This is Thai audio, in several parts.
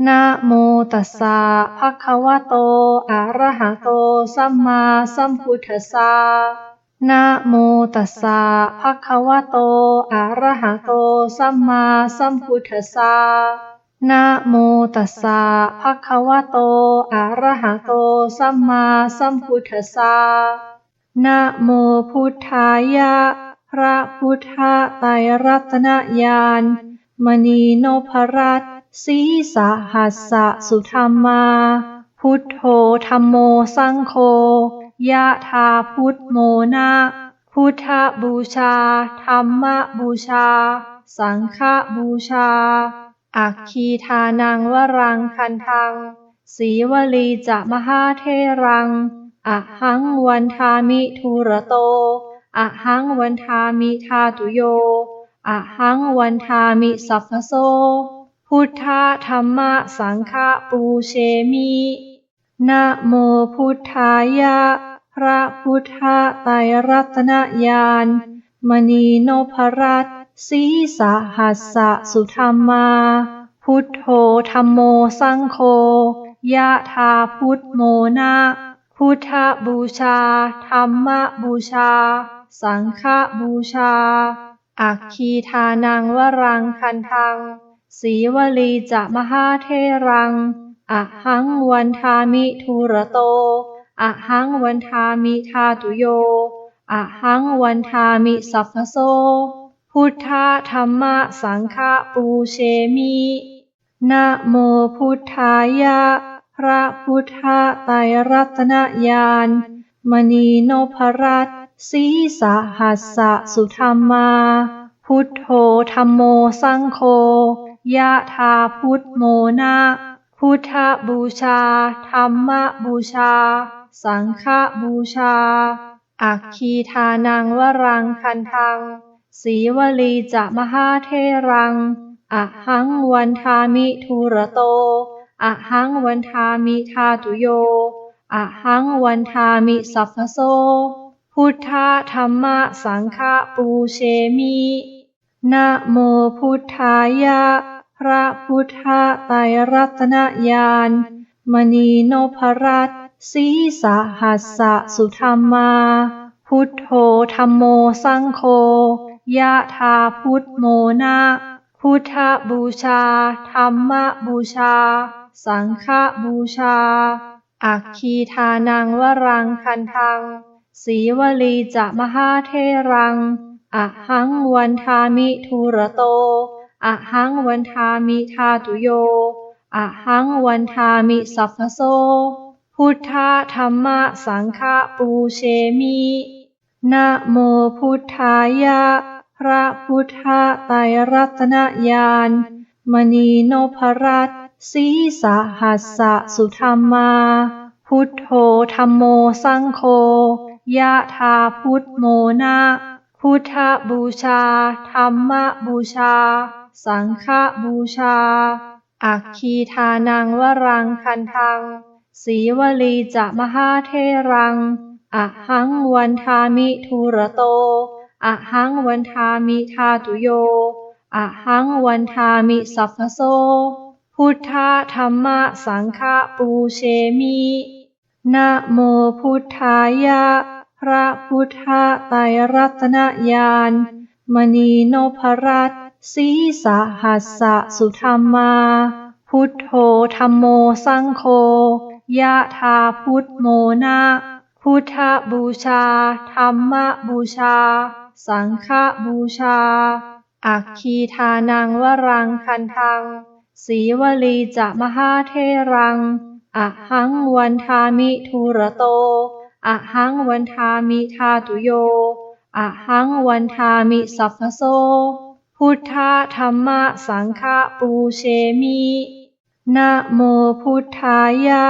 นะโมตัสสะภะคะวะโตอะระหะโตสัมมาสัมพุทธัสสะนะโมตัสสะภะคะวะโตอะระหะโตสัมมาสัมพุทธัสสะนะโมตัสสะภะคะวะโตอะระหะโตสัมมาสัมพุทธัสสะนะโมพุทธายะพระพุทธไตรรัตนญาณมณีนพรัตน์สีสหัสสะสุธรรมาพุทโธธัมโมสังโฆยะถาพุทโมนะพุทธบูชาธัมมบูชาสังฆบูชาอัคคีทานังวรังคันทังสีวลีจะมหาเทรังอะหังวันทามิทุระโตอะหังวันทามิธาตุโยอะหังวันทามิสัพพโสพุทธธัมมะสังฆปูเชมินะโมพุทธายะพระพุทธไตรรัตนญาณมณีนพรัตน์สีสหัสสะสุธรรมาพุทโธธัมโมสังโฆยะถาพุทโมนะพุทธบูชาธัมมบูชาสังฆบูชาอัคคีทานังวรังคันทังสีวลีจะมหาเทรังอะหังวันทามิทุระโตอะหังวันทามิธาตุโยอะหังวันทามิสัพพโสพุทธธัมมะสังฆปูเชมินะโมพุทธายะพระพุทธไตรรัตนญาณมณีนพรัตน์สีสหัสสะสุธรรมาพุทโธธัมโมสังโฆยะถาพุทโมนะพุทธบูชาธัมมบูชาสังฆบูชาอัคคีทานังวรังคันทังสีวลีจะมหาเทรังอะหังวันทามิทุระโตอะหังวันทามิธาตุโยอะหังวันทามิสัพพโสพุทธธัมมะสังฆปูเชมินะโมพุทธายะพระพุทธไตรรัตนญาณมณีนพรัตน์สีสหัสสะสุธรรมาพุทโธธัมโมสังโฆยะถาพุทโมนะพุทธบูชาธัมมบูชาสังฆบูชาอัคคีทานังวรังคันทังสีวลีจะมหาเทรังอะหังวันทามิทุระโตอะหังวันทามิธาตุโยอะหังวันทามิสัพพโสพุทธธัมมะสังฆปูเชมินะโมพุทธายะพระพุทธไตรรัตนญาณมณีนพรัตน์สีสหัสสะสุธรรมาพุทโธธัมโมสังโฆยะถาพุทโมนะพุทธบูชาธัมมบูชาสังฆบูชาอัคคีทานังวรังคันทังสีวลีจะมหาเทรังอะหังวันทามิทุระโตอะหังวันทามิธาตุโยอะหังวันทามิสัพพโสพุทธธัมมะสังฆปูเชมินะโมพุทธายะพระพุทธไตรรัตนญาณมณีนพรัตน์สีสหัสสะสุธรรมาพุทโธธัมโมสังโฆยะถาพุทโมนะพุทธบูชาธัมมบูชาสังฆบูชาอัคคีทานังวรังคันทังสีวลีจะมหาเทรังอะหังวันทามิทุระโตอะหังวันทามิธาตุโยอะหังวันทามิสัพพโสพุทธธัมมะสังฆปูเชมินะโมพุทธายะ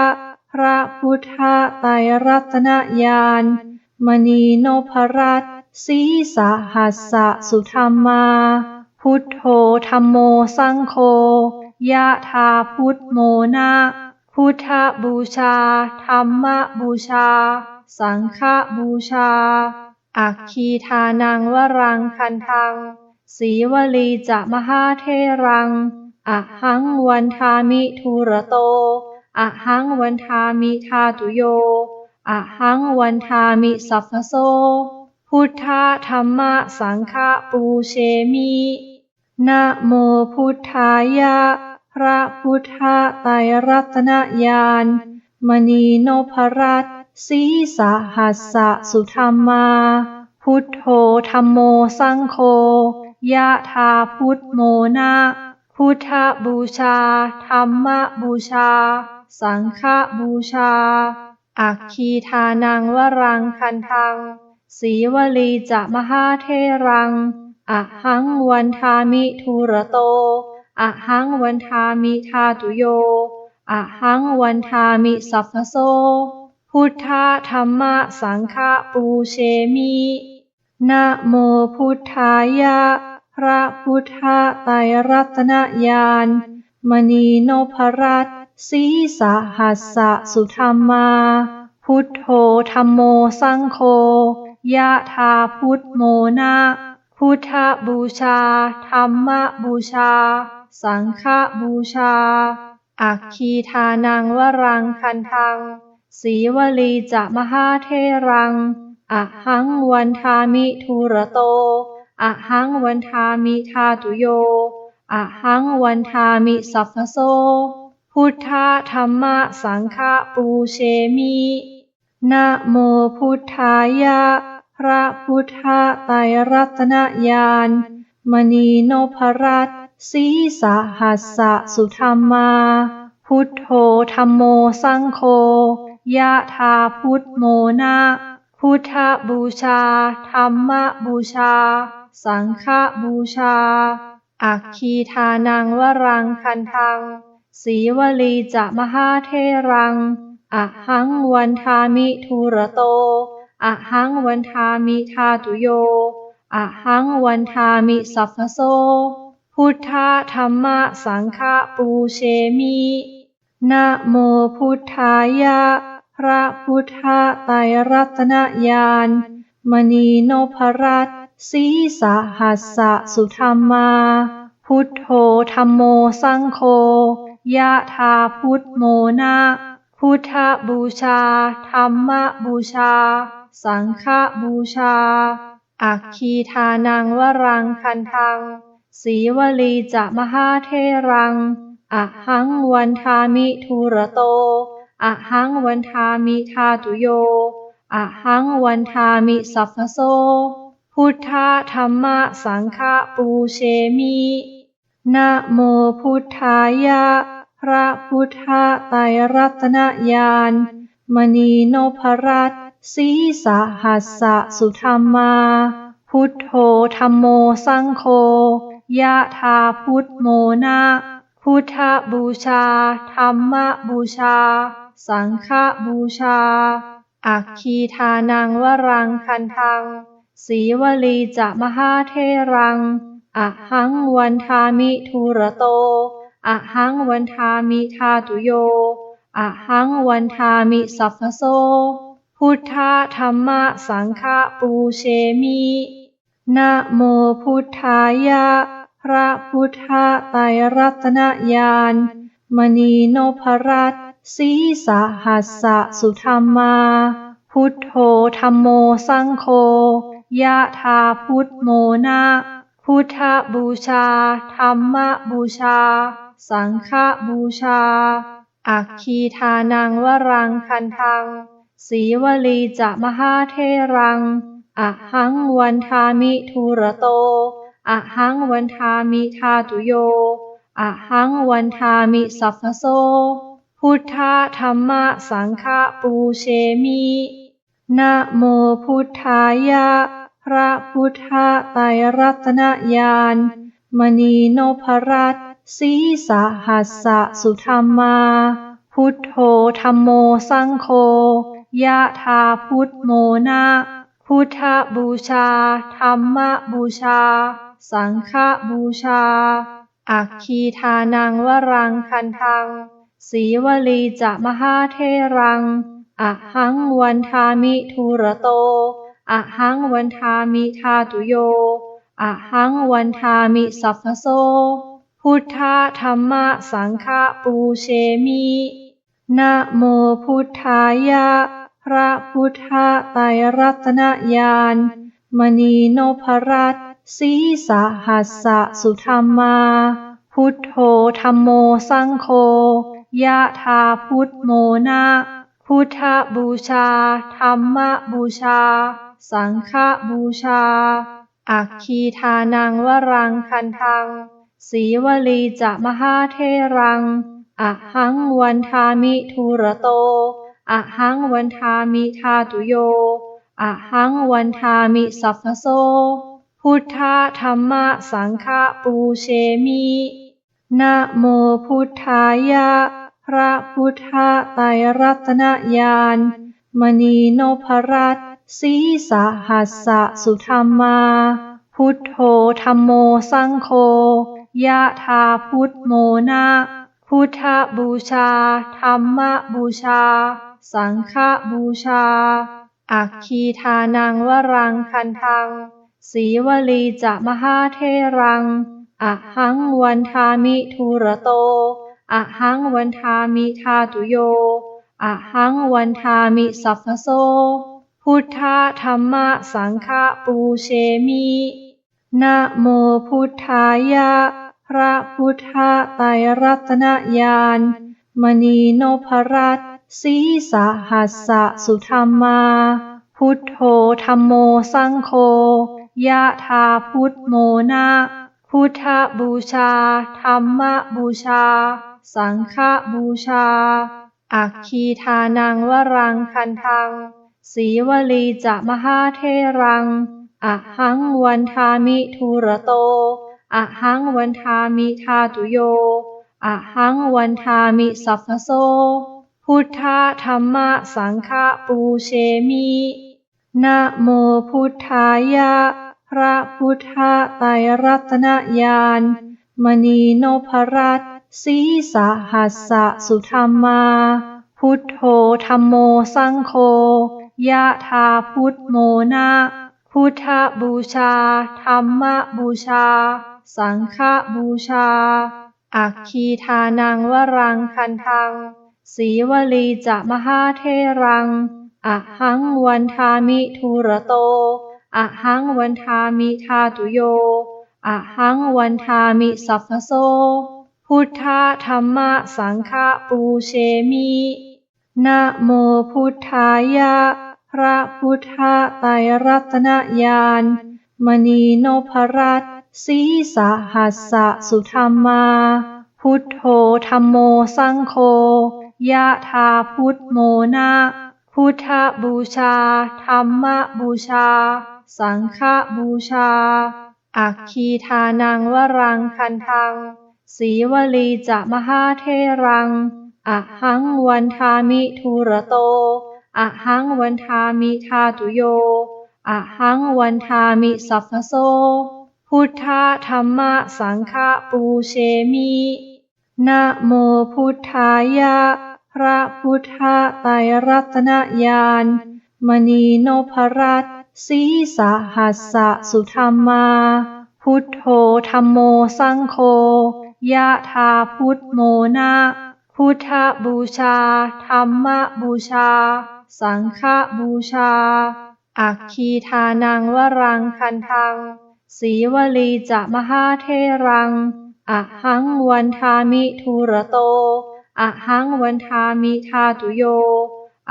พระพุทธไตรรัตนญาณมณีนพรัตน์สีสหัสสะสุธรรมาพุทโธธัมโมสังโฆยะถาพุทโมนะพุทธบูชาธัมมบูชาสังฆบูชาอัคคีทานังวรังคันทังสีวลีจะมหาเทรัง อะหังวันทามิทุระโตอะหังวันทามิธาตุโยอะหังวันทามิสัพพโสพุทธธัมมะสังฆะปูเชมินะโมพุทธายะพระพุทธไตรรัตนญาณมณีนพรัตน์สีสหัสสะสุธรรมาพุทโธธัมโมสังโฆยะธาพุทโมนะพุทธบูชาธัมมบูชาสังฆบูชาอัคคีทานังวรังคันทังสีวลีจะมหาเทรังอะหังวันทามิทุระโตอะหังวันทามิธาตุโยอะหังวันทามิสัพพโสพุทธธัมมะสังฆะปูเชมินะโมพุทธายะพระพุทธไตรรัตนญาณมณีนพรัตน์สีสหัสสะสุธรรมาพุทโธธัมโมสังโฆยะธาพุทโมนะพุทธบูชาธัมมบูชาสังฆบูชาอัคคีทานังวรังคันทังสีวลีจะมหาเทรังอะหังวันทามิทุระโตอะหังวันทามิธาตุโยอะหังวันทามิสัพพโสพุทธธัมมะสังฆะปูเชมินะโมพุทธายะพระพุทธไตรรัตนญาณมณีนพรัตน์สีสหัสสะสุธรรมาพุทโธธัมโมสังโฆยะธาพุทโมนะพุทธบูชาธัมมบูชาสังฆบูชาอัคคีทานังวรังคันทังสีวลีจะมหาเทรังอะหังวันทามิทุระโตอะหังวันทามิธาตุโยอะหังวันทามิสัพพโสพุทธธัมมะสังฆะปูเชมินะโมพุทธายะพระพุทธไตรรัตนญาณมณีนพรัตน์สีสหัสสะสุธรรมาพุทโธธัมโมสังโฆยะธาพุทโมนะพุทธบูชาธัมมบูชาสังฆบูชาอัคคีทานังวรังคันทังสีวลีจะมหาเทรังอะหังวันทามิทุระโตอะหังวันทามิธาตุโยอะหังวันทามิสัพพโสพุทธธัมมะสังฆะปูเชมินะโมพุทธายะพระพุทธไตรรัตนญาณมณีนพรัตน์สีสหัสสะสุธรรมาพุทโธธัมโมสังโฆยะธาพุทโมนะพุทธบูชาธัมมบูชาสังฆบูชาอัคคีทานังวรังคันทังสีวลีจะมหาเทรังอะหังวันทามิทุระโตอะหังวันทามิธาตุโยอะหังวันทามิสัพพโสพุทธธัมมะสังฆะปูเชมินะโมพุทธายะพระพุทธไตรรัตนญาณมณีนพรัตน์สีสหัสสะสุธรรมาพุทโธธัมโมสังโฆยะธาพุทโมนะพุทธบูชาธัมมบูชาสังฆบูชาอัคคีทานังวรังคันทังสีวลีจะมหาเทรังอะหังวันทามิทุระโตอะหังวันทามิธาตุโยอะหังวันทามิสัพพโสพุทธธัมมะสังฆะปูเชมินะโมพุทธายะพระพุทธไตรรัตนญาณมณีนพรัตน์สีสหัสสะสุธรรมาพุทโธธัมโมสังโฆยะธาพุทโมนะพุทธบูชาธัมมบูชาสังฆบูชาอัคคีทานังวรังคันทังสีวลีจะมหาเทรังอะหังวันทามิทุระโตอะหังวันทามิธาตุโยอะหังวันทามิสัพพโส พุทธธัมมสังฆปูเชมินะโมพุทธายะพระพุทธไตรรัตนญาณมณีนพรัตน์สีสหัสสะสุธรรมาพุทโธธัมโมสังโฆยะถาพุทโมนะพุทธบูชาธัมมบูชาสังฆบูชาอัคคีทานังวรังคันทังสีวลีจะมหาเทรังอะหังวันทามิทุระโตอะหังวันทามิธาตุโยอะหังวันทามิสัพพโสพุทธธัมมสังฆปูเชมินะโมพุทธายะพระพุทธไตรรัตนญาณมณีนพรัตน์สีสหัสสะสุธรรมาพุทโธธัมโมสังโฆยะถาพุทโมนะพุทธบูชาธัมมบูชาสังฆบูชาอัคคีทานังวรังคันทังสีวลีจะมหาเทรังอะหังวันทามิทุระโตอะหังวันทามิธาตุโยอะหังวันทามิสัพพโสพุทธธัมมสังฆปูเชมินะโมพุทธายะพระพุทธไตรรัตนญาณมณีนพรัตน์สีสหัสสะสุธรรมาพุทโธธัมโมสังโฆยะถาพุทโมนะพุทธบูชาธัมมบูชาสังฆบูชาอัคคีทานังวรังคันทังสีวลีจะมหาเทรังอะหังวันทามิทุระโตอะหังวันทามิธาตุโยอะหังวันทามิสัพพโสพุทธธัมมสังฆปูเชมินะโมพุทธายะพระพุทธไตรรัตนญาณมณีนพรัตน์สีสหัสสะสุธรรมาพุทโธธัมโมสังโฆยะถาพุทโมนะพุทธบูชาธัมมบูชาสังฆบูชาอัคคีทานังวรังคันทังสีวลีจะมหาเทรังอะหังวันทามิทุระโตอะหังวันทามิธาตุโยอะหังวันทามิสัพพโสพุทธธัมมสังฆปูเชมินะโมพุทธายะพระพุทธไตรรัตนญาณมณีนพรัตน์สีสหัสสะสุธรรมาพุทโธธัมโมสังโฆยะถาพุทโมนะพุทธบูชาธัมมบูชาสังฆบูชาอัคคีทานังวรังคันทังสีวลีจะมหาเทรังอะหังวันทามิทุระโตอะหังวันทามิธาตุโยอะหังวันทามิสัพพโสพุทธธัมมสังฆปูเชมินะโมพุทธายะพระพุทธไตรรัตนญาณมณีนพรัตน์สีสหัสสะสุธรรมาพุทโธธัมโมสังโฆยะถาพุทโมนะพุทธบูชาธัมมบูชาสังฆบูชาอัคคีทานังวรังคันทังสีวลีจะมหาเทรังอะหังวันทามิทุระโตอะหังวันทามิธาตุโย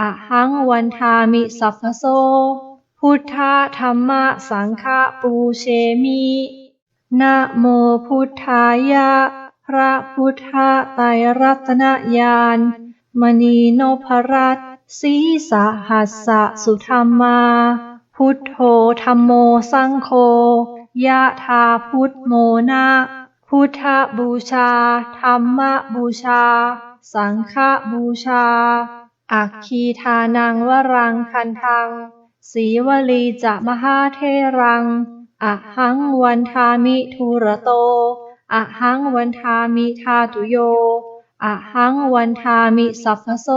อะหังวันทามิสัพพโสพุทธธัมมสังฆปูเชมินะโมพุทธายะพระพุทธไตรรัตนญาณมณีนพรัตน์สีสหัสสะสุธรรมาพุทโธธัมโมสังโฆยะถาพุทโมนะพุทธบูชาธัมมบูชาสังฆบูชาอัคคีทานังวรังคันทังสีวลีจะมหาเทรังอะหังวันทามิทุระโตอะหังวันทามิธาตุโยอะหังวันทามิสัพพโส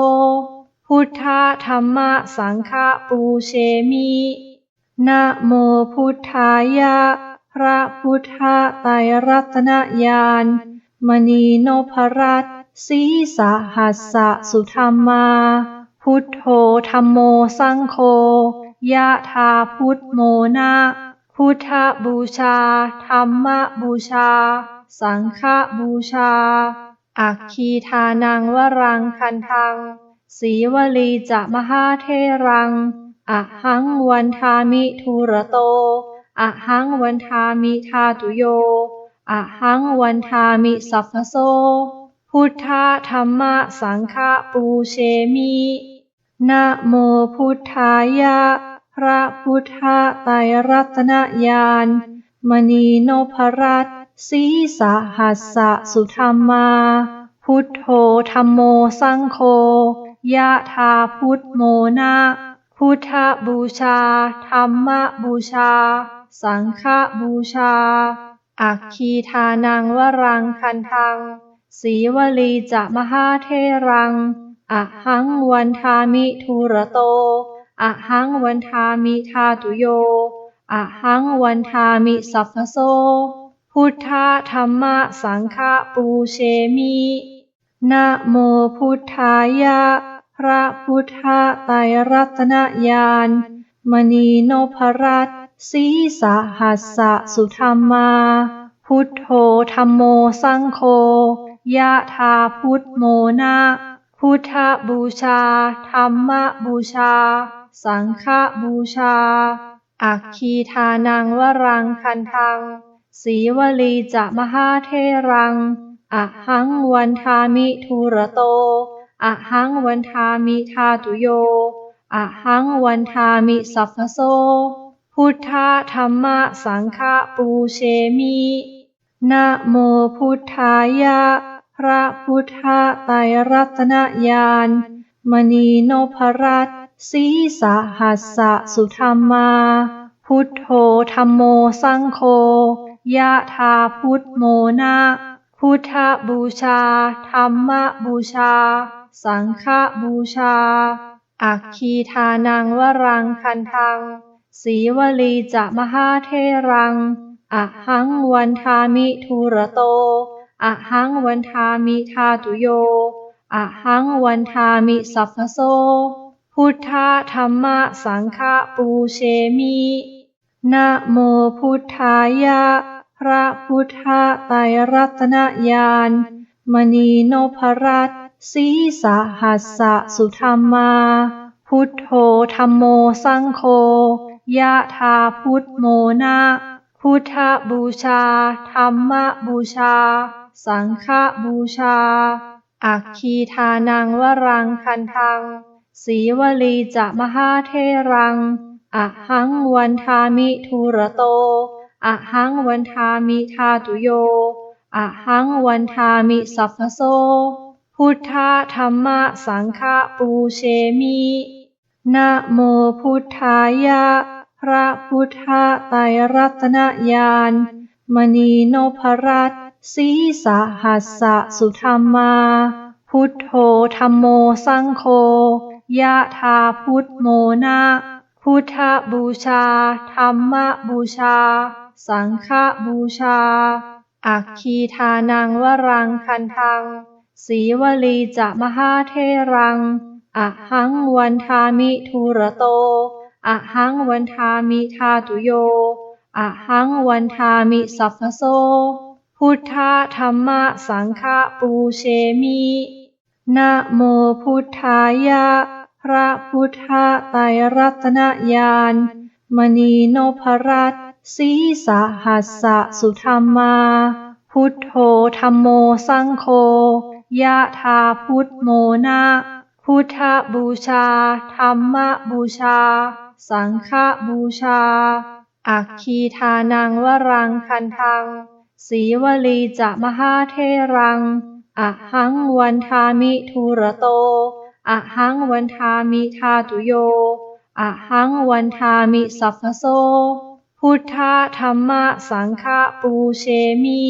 พุทธธัมมสังฆปูเชมินะโมพุทธายะพระพุทธไตรรัตนญาณ มณีนพรัตน์สีสหัสสะสุธรรมาพุทโธธัมโมสังโฆยะถาพุทโมนะพุทธบูชาธัมมบูชาสังฆบูชาอัคคีทานังวรังคันทังสีวลีจะมหาเทรังอะหังวันทามิทุระโตอะหังวันทามิธาตุโยอะหังวันทามิสัพพโสพุทธธัมมะสังฆปูเชมินะโมพุทธายะพระพุทธไตรรัตนญาณมณีนพรัตน์สีสหัสสะสุธรรมาพุทโธธัมโมสังโฆยะถาพุทโมนะพุทธบูชาธัมมบูชาสังฆบูชาอัคคีทานังวรังคันทังสีวลีจะมหาเทรังอะหังวันทามิทุระโตอะหังวันทามิธาตุโยอะหังวันทามิสัพพโสพุทธธัมมะสังฆปูเชมินะโมพุทธายะพระพุทธไตรรัตนญาณมณีนพรัตน์สีสหัสสะสุธรรมาพุทโธธัมโมสังโฆยะถาพุทโมนะพุทธบูชาธัมมบูชาสังฆบูชาอัคคีทานังวรังคันทังสีวลีจะมหาเทรังอะหังวันทามิทุระโตอะหังวันทามิธาตุโยอะหังวันทามิสัพพโสพุทธธัมมะสังฆปูเชมินะโมพุทธายะพระพุทธไตรรัตนญาณมณีนพรัตน์สีสหัสสะสุธรรมาพุทโธธัมโมสังโฆยะถาพุทโมนะพุทธบูชาธัมมบูชาสังฆบูชาอัคคีทานังวรังคันทังสีวลีจะมหาเทรังอะหังวันทามิทุระโตอะหังวันทามิธาตุโยอะหังวันทามิสัพพโสพุทธธัมมะสังฆปูเชมินะโมพุทธายะพระพุทธไตรรัตนญาณมณีนพรัตน์สีสหัสสะสุธรรมาพุทโธธัมโมสังโฆยะถาพุทโมนะพุทธบูชาธัมมบูชาสังฆบูชาอัคคีทานังวรังคันทังสีวลีจะมหาเทรังอะหังวันทามิทุระโตอะหังวันทามิธาตุโยอะหังวันทามิสัพพโสพุทธธัมมะสังฆปูเชมินะโมพุทธายะพระพุทธไตรรัตนญาณมณีนพรัตน์สีสหัสสะสุธรรมาพุทโธธัมโมสังโฆยะถาพุทโมนะพุทธบูชาธัมมบูชาสังฆบูชาอัคคีทานังวรังคันทังสีวลีจะมหาเทรังอะหังวันทามิทุระโตอะหังวันทามิธาตุโยอะหังวันทามิสัพพโสพุทธธัมมะสังฆปูเชมินะโมพุทธายะพระพุทธไตรรัตนญาณมณีนพรัตน์สีสหัสสะสุธรรมาพุทโธธัมโมสังโฆยะถาพุทโมนะพุทธบูชาธัมมบูชาสังฆบูชาอัคคีทานังวรังคันทังสีวลีจะมหาเทรังอะหังวันทามิทุระโตอะหังวันทามิธาตุโยอะหังวันทามิสัพพโสพุทธธัมมะสังฆปูเชมิ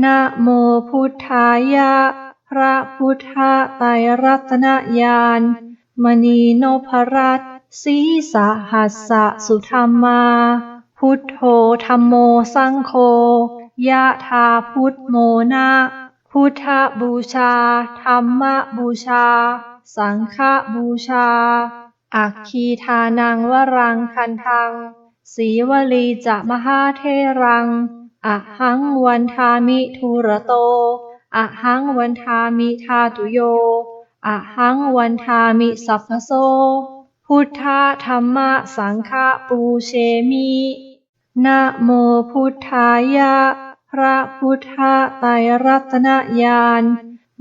นะโมพุทธายะพระพุทธไตรรัตนญาณมณีนพรัตน์สีสหัสสะสุธรรมาพุทโธธัมโมสังโฆ ยะถาพุทโมนะพุทธบูชาธัมมบูชาสังฆบูชาอัคคีทานังวรังคันทังสีวลีจะมหาเทรังอะหังวันทามิทุระโตอะหังวันทามิธาตุโยอะหังวันทามิสัพพโสพุทธธัมมสังฆปูเชมินะโมพุทธายะพระพุทธไตรรัตนญาณ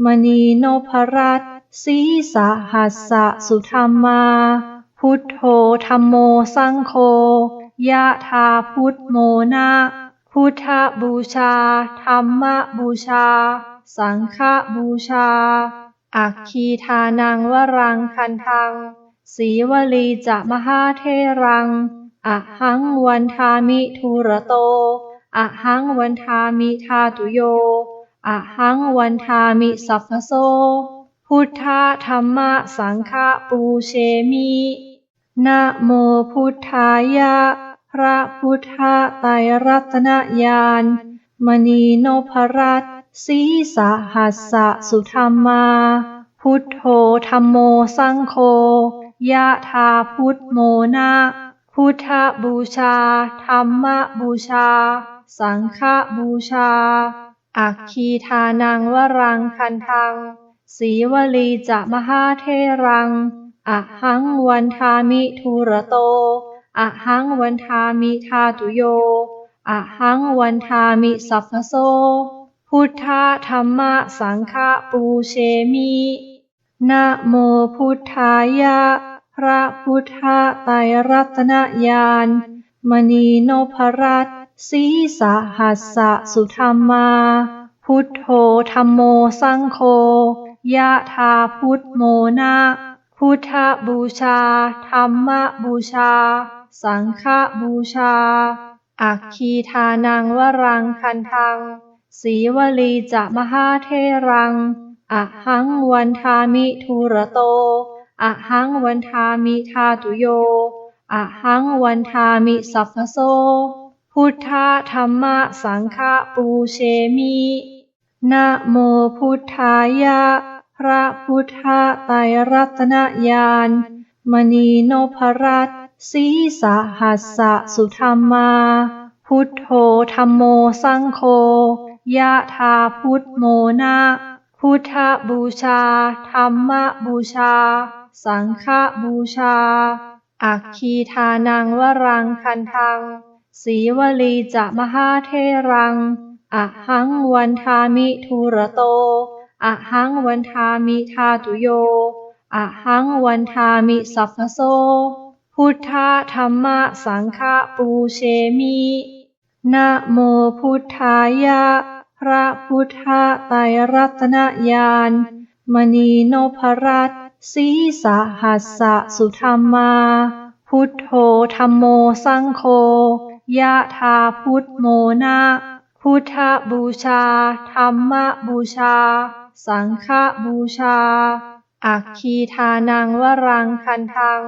มณีนพรัตน์สีสหัสสะสุธรรมาพุทโธธัมโมสังโฆยะถาพุทโมนะพุทธบูชาธัมมบูชาสังฆบูชาอัคคีทานังวรังคันทังสีวลีจะมหาเทรังอะหังวันทามิทุระโตอะหังวันทามิธาตุโยอะหังวันทามิสัพพโสพุทธธัมมสังฆปูเชมินะโมพุทธายะพระพุทธไตรรัตนญาณมณีนพรัตน์สีสหัสสะสุธรรมาพุทโธธัมโมสังโฆยะถาพุทโมนะพุทธบูชาธัมมบูชาสังฆบูชาอัคคีทานังวรังคันทังสีวลีจะมหาเทรังอะหังวันทามิทุระโตอะหังวันทามิธาตุโยอะหังวันทามิสัพพโสพุทธธัมมสังฆปูเชมินะโมพุทธายะพระพุทธไตรรัตนญาณมณีนพรัตน์สีสหัสสะสุธรรมาพุทโธธัมโมสังโฆยะถาพุทโมนะพุทธบูชาธัมมบูชาสังฆบูชาอัคคีทานังวรังคันทังสีวลีจะมหาเทรังอะหังวันทามิทุระโตอะหังวันทามิธาตุโยอะหังวันทามิสัพพโสพุทธธัมมสังฆปูเชมินะโมพุทธายะพระพุทธไตรรัตนญาณมณีนพรัตน์สีสหัสสะสุธรรมาพุทโธธัมโมสังโฆยะถาพุทโมนะพุทธบูชาธัมมบูชาสังฆบูชาอัคคีทานังวรังคันทังสีวลีจะมหาเทรังอะหังวันทามิทุระโตอะหังวันทามิธาตุโยอะหังวันทามิสัพพโสพุทธธัมมสังฆปูเชมินะโมพุทธายะพระพุทธไตรรัตนญาณมณีนพรัตน์สีสหัสสะสุธรรมาพุทโธธัมโมสังโฆยะถาพุทโมนะพุทธบูชาธัมมบูชาสังฆบูชาอัคคีทานังวรังคันทัง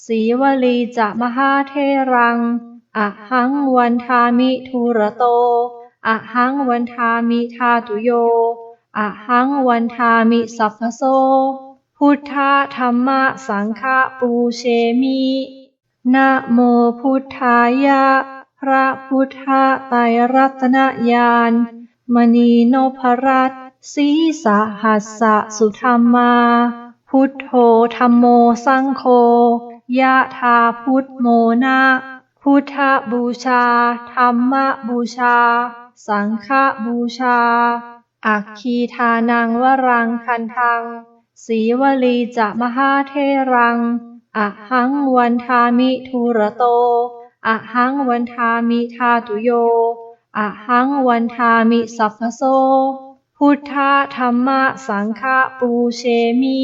สีวลีจะมหาเทรังอะหังวันทามิทุระโตอะหังวันทามิธาตุโยอะหังวันทามิสัพพโสพุทธธัมมสังฆปูเชมินะโมพุทธายะพระพุทธไตรรัตนญาณมณีนพรัตน์สีสหัสสะสุธรรมาพุทโธธัมโมสังโฆยะถาพุทโมนะพุทธบูชาธัมมบูชาสังฆบูชาอัคคีทานังวรังคันทังสีวลีจะมหาเทรังอะหังวันทามิทุระโตอะหังวันทามิธาตุโยอะหังวันทามิสัพพโสพุทธธัมมสังฆปูเชมิ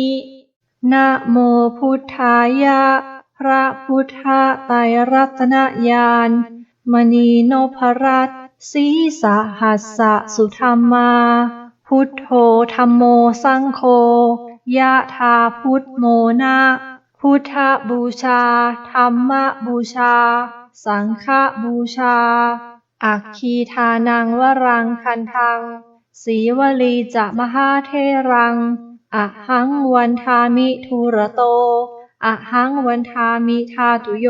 นะโมพุทธายะพระพุทธไตรรัตนญาณมณีนพรัตน์สีสหัสสะสุธรรมาพุทโธธัมโมสังโฆยะถาพุทโมนะพุทธบูชาธัมมบูชาสังฆบูชา อัคคีทานังวรังคันทังสีวลีจะมหาเทรังอะหังวันทามิทุระโตอะหังวันทามิธาตุโย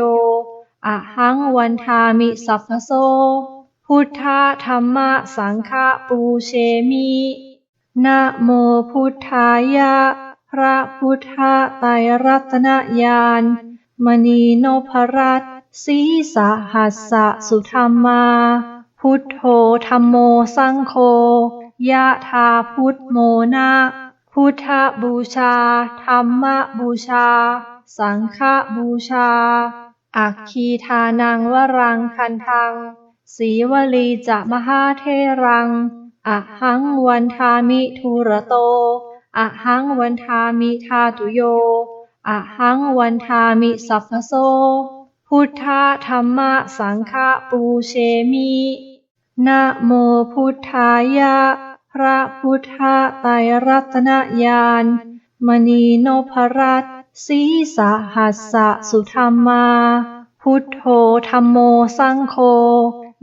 อะหังวันทามิสัพพโสพุทธธัมมะสังฆะปูเชมินะโมพุทธายะพระพุทธไตรรัตนญาณมณีนพรัตน์สีสหัสสะสุธรรมาพุทโธธัมโมสังโฆยะถาพุทโมนะพุทธบูชาธัมมบูชาสังฆบูชาอัคคีทานังวรังคันทังสีวลีจะมหาเทรังอะหังวันทามิทุระโตอะหังวันทามิธาตุโยอะหังวันทามิสัพพโสพุทธธัมมะสังฆะปูเชมินะโมพุทธายะพระพุทธไตรรัตนญาณมณีนพรัตน์สีสหัสสะสุธรรมาพุทโธธัมโมสังโฆ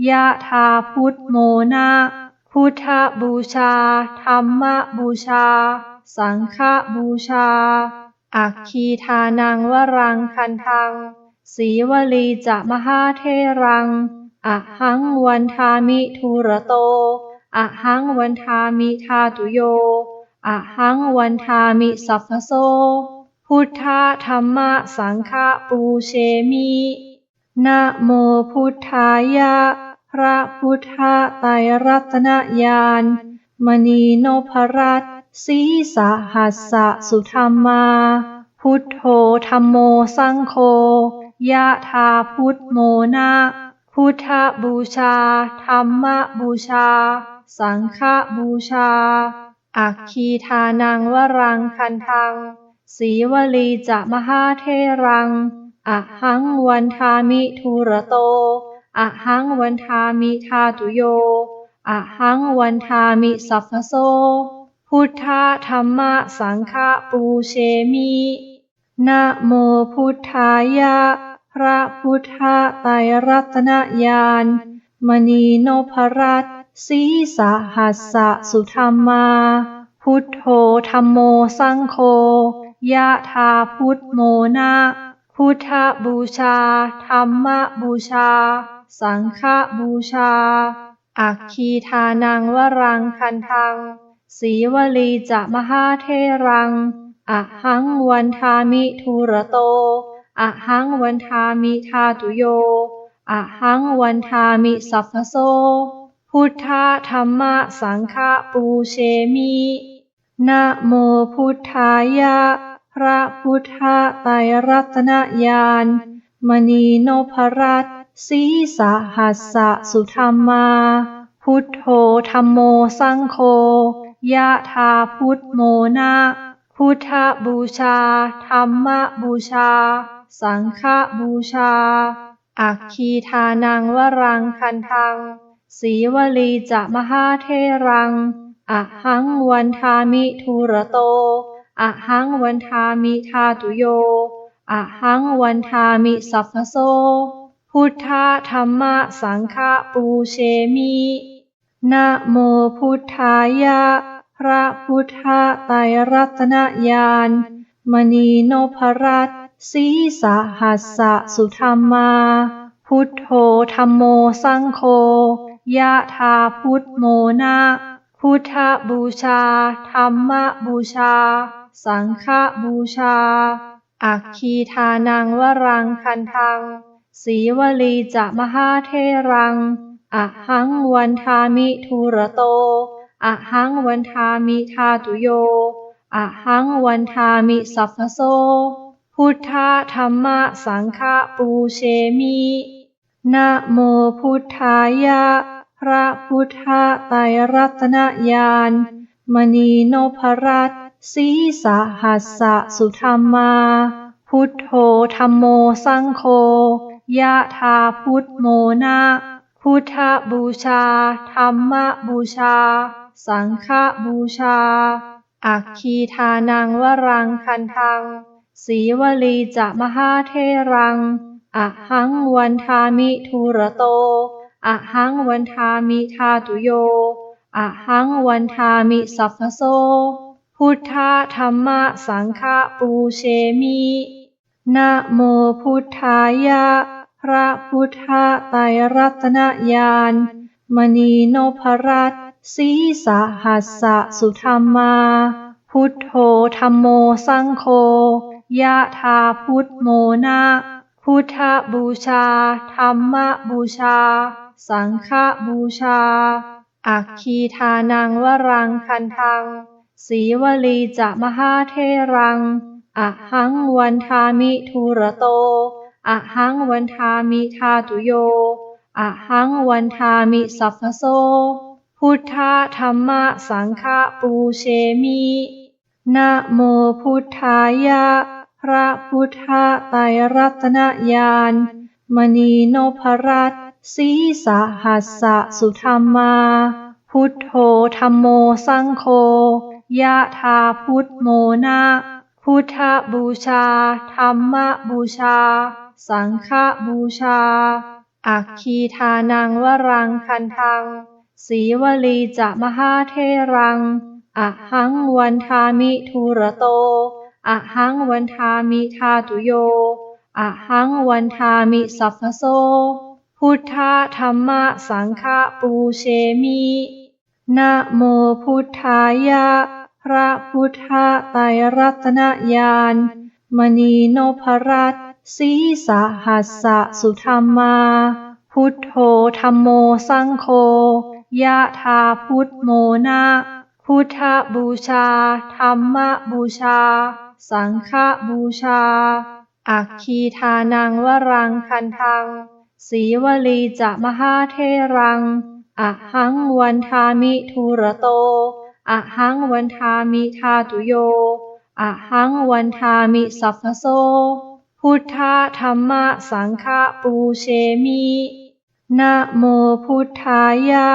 ยะถาพุทโมนะพุทธบูชาธัมมบูชาสังฆบูชาอัคคีทานังวรังคันทังสีวลีจะมหาเทรังอะหังวันทามิทุระโตอะหังวันทามิธาตุโยอะหังวันทามิสัพพโสพุทธธัมมะสังฆะปูเชมินะโมพุทธายะพระพุทธไตรรัตนญาณมณีนพรัตน์สีสหัสสะสุธรรมาพุทโธธัมโมสังโฆยะถาพุทโมนะพุทธบูชาธัมมบูชาสังฆบูชาอัคคีทานังวรังคันทังสีวลีจะมหาเทรังอะหังวันทามิทุระโตอะหังวันทามิธาตุโยอะหังวันทามิสัพพโสพุทธธัมมะสังฆะปูเชมินะโมพุทธายะพระพุทธไตรรัตนญาณมณีนพรัตน์สีสหัสสะสุธรรมาพุทโธธัมโมสังโฆยะถาพุทโมนะพุทธบูชาธัมมบูชาสังฆบูชาอัคคีทานังวรังคันทังสีวลีจะมหาเทรังอะหังวันทามิทุระโตอะหังวันทามิธาตุโยอะหังวันทามิสัพพโสพุทธธัมมะสังฆะปูเชมินะโมพุทธายะพระพุทธไตรรัตนญาณมณีนพรัตน์สีสหัสสะสุธรรมาพุทโธธัมโมสังโฆยะถาพุทโมนะพุทธบูชาธัมมบูชาสังฆบูชาอัคคีทานังวรังคันทังสีวลีจะมหาเทรังอะหังวันทามิทุระโตอะหังวันทามิธาตุโยอะหังวันทามิสัพพโสพุทธธัมมะสังฆะปูเชมินะโมพุทธายะพระพุทธไตรรัตนญาณมณีนพรัตน์สีสหัสสะสุธรรมาพุทโธธัมโมสังโฆยะถาพุทโมนะพุทธบูชาธัมมบูชาสังฆบูชาอัคคีทานังวรังคันทังสีวลีจะมหาเทรังอะหังวันทามิทุระโตอะหังวันทามิธาตุโยอะหังวันทามิสัพพโสพุทธธัมมะสังฆะปูเชมินะโมพุทธายะพระพุทธไตรรัตนญาณมณีนพรัตน์สีสหัสสะสุธรรมาพุทโธธัมโมสังโฆยะถาพุทโมนะพุทธบูชาธัมมบูชาสังฆบูชาอัคคีทานังวรังคันทังสีวลีจะมหาเทรังอะหังวันทามิทุระโต อะหังวันทามิธาตุโยอะหังวันทามิสัพพโสพุทธธัมมะสังฆะปูเชมินะโมพุทธายะพระพุทธไตรรัตนญาณมณีนพรัตน์สีสหัสสะสุธรรมาพุทโธธัมโมสังโฆยะถาพุทโมนะพุทธบูชาธัมมบูชาสังฆบูชาอัคคีทานังวรังคันทังสีวลีจะมหาเทรังอะหังวันทามิทุระโตอะหังวันทามิธาตุโยอะหังวันทามิสัพพโสพุทธธัมมะสังฆะปูเชมินะโมพุทธายะพระพุทธไตรรัตนญาณมณีนพรัตน์สีสหัสสะสุธรรมาพุทโธธัมโมสังโฆยะถาพุทโมนะพุทธบูชาธัมมบูชาสังฆบูชาอัคคีทานังวรังคันทังสีวลีจะมหาเทรังอะหังวันทามิทุระโตอะหังวันทามิธาตุโยอะหังวันทามิสัพพโสพุทธธัมมะสังฆะปูเชมินะโมพุทธายะพระพุทธไตรรัตนญาณมณีนพรัตน์สีสหัสสะสุธรรมาพุทโธธัมโมสังโฆยะถาพุทโมนะพุทธบูชาธัมมบูชาสังฆบูชาอัคคีทานังวรังคันทังสีวลีจะมหาเทรังอะหังวันทามิทุระโตอะหังวันทามิธาตุโยอะหังวันทามิสัพพโสพุทธธัมมะสังฆะปูเชมินะโมพุทธายะ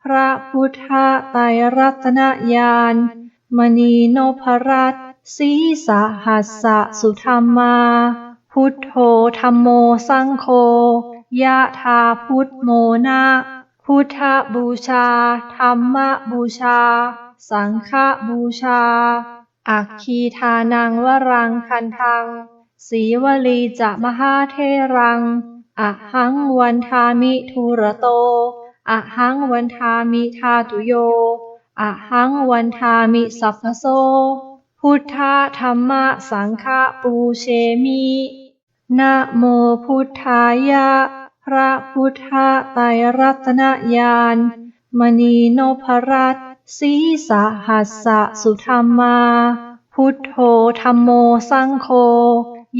พระพุทธไตรรัตนญาณมณีนพรัตน์สีสหัสสะสุธรรมาพุทโธธัมโมสังโฆยะถาพุทโมนะพุทธบูชาธัมมบูชาสังฆบูชาอัคคีทานังวรังคันทังสีวลีจะมหาเทรังอะหังวันทามิทุระโตอะหังวันทามิธาตุโยอะหังวันทามิสัพพโสพุทธธัมมะสังฆะปูเชมินะโมพุทธายะพระพุทธไตรรัตนญาณมณีนพรัตน์สีสหัสสะสุธรรมาพุทโธธัมโมสังโฆ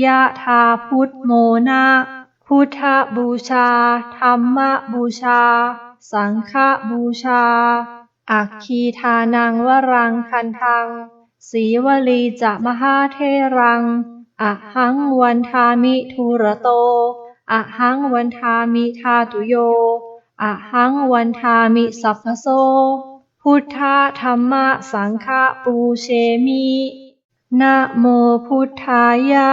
ยะถาพุทโมนะพุทธบูชาธัมมบูชาสังฆบูชาอัคคีทานังวรังคันทังสีวลีจะมหาเทรังอะหังวันทามิทุระโตอะหังวันทามิธาตุโยอะหังวันทามิสัพพโสพุทธธัมมะสังฆะปูเชมินะโมพุทธายะ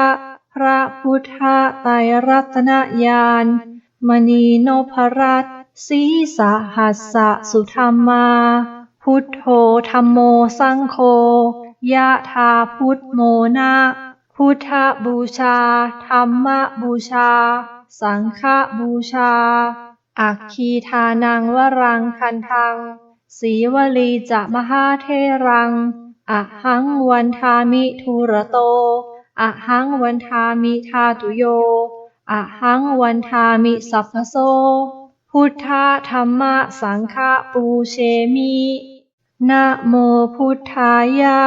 พระพุทธไตรรัตนญาณมณีนพรัตน์สีสหัสสะสุธรรมาพุทโธธัมโมสังโฆยะถาพุทโมนะพุทธบูชาธัมมบูชาสังฆบูชาอัคคีทานังวรังคันทังสีวลีจะมหาเทรังอะหังวันทามิทุระโตอะหังวันทามิธาตุโยอะหังวันทามิสัพพโสพุทธธัมมะสังฆะปูเชมินะโมพุทธายะ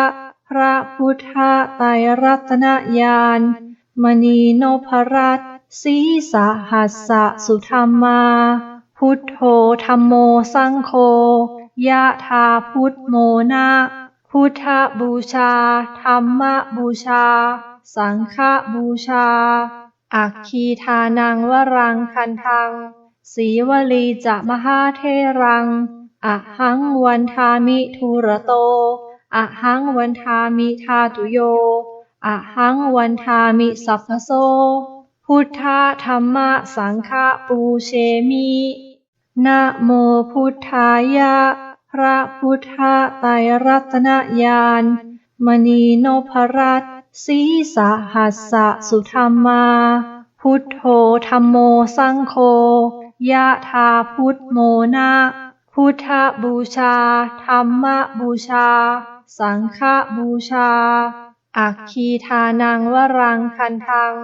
พระพุทธไตรรัตนญาณมณีนพรัตน์สีสหัสสะสุธรรมาพุทโธธัมโมสังโฆยะถาพุทโมนะพุทธบูชาธัมมบูชาสังฆบูชาอัคคีทานังวรังคันทังสีวลีจะมหาเทรังอะหังวันทามิทุระโตอะหังวันทามิธาตุโยอะหังวันทามิสัพพโสพุทธธัมมะสังฆะปูเชมิ นะโมพุทธายะพระพุทธไตรรัตนญาณมณีนพรัตน์สีสหัสสะสุธรรมาพุทโธธัมโมสังโฆยะถาพุทโมนะพุทธบูชาธัมมบูชาสังฆบูชาอัคคีทานังวรังคันทัง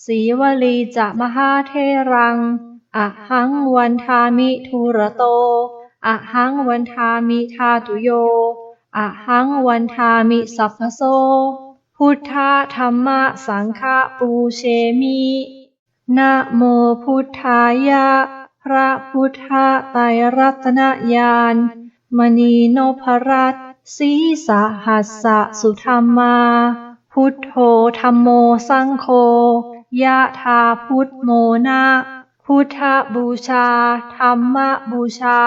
สีวลีจะมหาเทรังอะหังวันทามิทุระโตอะหังวันทามิธาตุโยอะหังวันทามิสัพพโสพุทธธัมมะสังฆปูเชมินะโมพุทธายะพระพุทธไตรรัตนญาณมณีนพรัตน์สีสหัสสะสุธรรมาพุทโธธัมโมสังโฆยะถาพุทโมนะพุทธบูชาธัมมบูชา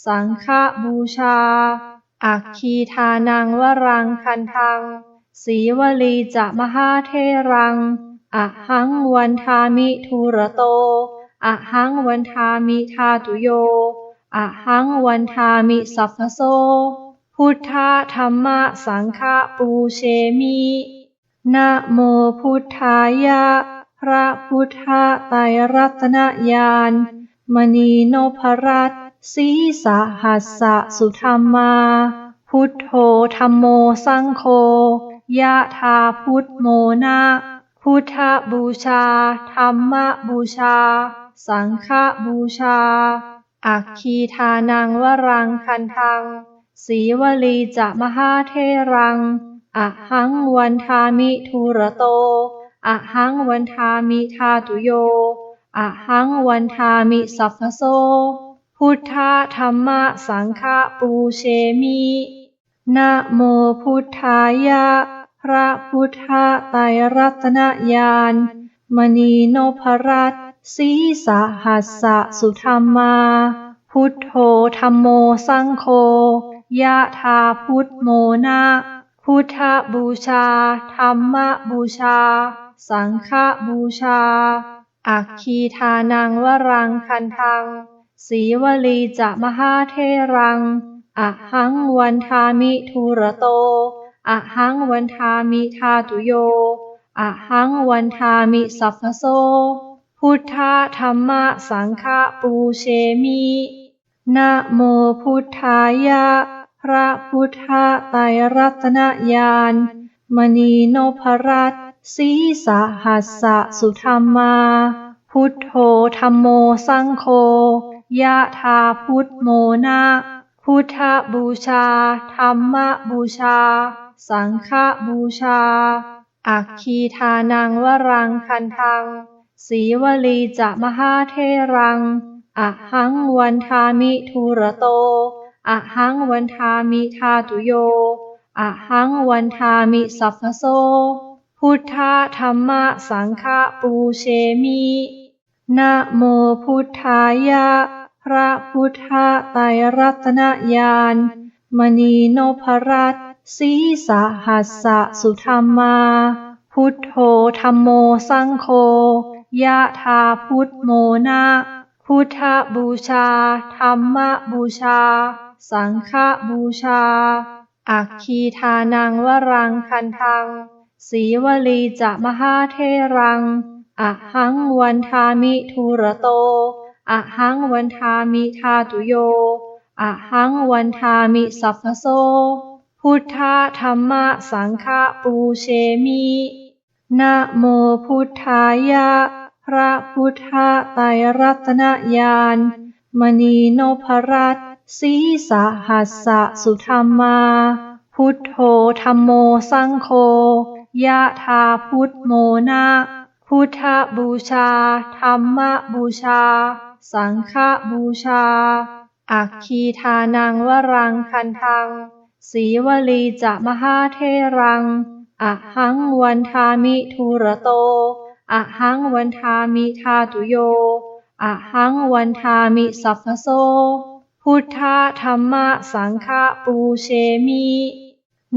สังฆบูชาอัคคีทานังวรังคันทังสีวลีจะมหาเทรังอะหังวันทามิทุระโตอะหังวันทามิธาตุโยอะหังวันทามิสัพพโสพุทธธัมมะสังฆปูเชมินะโมพุทธายะพระพุทธไตรรัตนญาณมณีนพรัตน์สีสหัสสะสุธรรมาพุทโธธัมโมสังโฆยะถาพุทโมนะพุทธบูชาธัมมบูชาสังฆบูชาอัคคีทานังวรังคันทังสีวลีจะมหาเทรังอะหังวันทามิทุระโตอะหังวันทามิธาตุโยอะหังวันทามิสัพพโสพุทธธัมมะสังฆปูเชมินะโมพุทธายะพระพุทธไตรรัตนญาณมณีนพรัตน์สีสหัสสะสุธรรมาพุทโธธัมโมสังโฆยะถาพุทโมนะพุทธบูชาธัมมบูชาสังฆบูชาอัคคีทานังวรังคันทังสีวลีจะมหาเทรังอะหังวันทามิทุระโตอะหังวันทามิธาตุโยอะหังวันทามิสัพพโสพุทธธัมมะสังฆปูเชมินะโมพุทธายะพระพุทธไตรรัตนญาณมณีนพรัตน์สีสหัสสะสุธรรมาพุทโธธัมโมสังโฆยะถาพุทโมนะพุทธบูชาธัมมบูชาสังฆบูชาอัคคีทานังวรังคันทังสีวลีจะมหาเทรังอะหังวันทามิทุระโตอะหังวันทามิธาตุโยอะหังวันทามิสัพพโสพุทธธัมมะสังฆปูเชมินะโมพุทธายะพระพุทธไตรรัตนญาณมณีนพรัตน์สีสหัสสะสุธรรมาพุทโธธัมโมสังโฆยะถาพุทโมนะพุทธบูชาธัมมบูชาสังฆบูชาอัคคีทานังวรังคันทังสีวลีจะมหาเทรังอะหังวันทามิทุระโตอะหังวันทามิธาตุโยอะหังวันทามิสัพพโสพุทธธัมมะสังฆปูเชมินะโมพุทธายะพระพุทธไตรรัตนญาณมณีนพรัตน์สีสหัสสะสุธรรมาพุทโธธัมโมสังโฆยะถาพุทโมนะพุทธบูชาธัมมบูชาสังฆบูชาอัคคีทานังวรังคันทังสีวลีจะมหาเทรังอะหังวันทามิทุระโตอะหังวันทามิธาตุโยอะหังวันทามิสัพพโสพุทธธัมมะสังฆปูเชมิ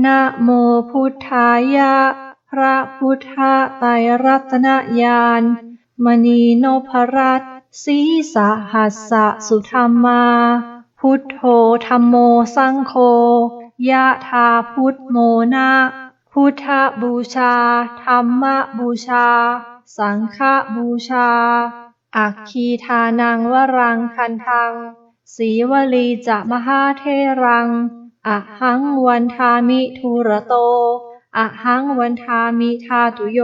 นะโมพุทธายะพระพุทธไตรรัตนญาณมณีนพรัตน์ สีสหัสสะสุธัมมาพุทโธธัมโมสังโฆยะถาพุทโมนะพุทธบูชาธัมมบูชาสังฆบูชาอัคคีทานังวรังคันทังสีวลีจะมหาเทรังอะหังวันทามิทุระโตอะหังวันทามิธาตุโย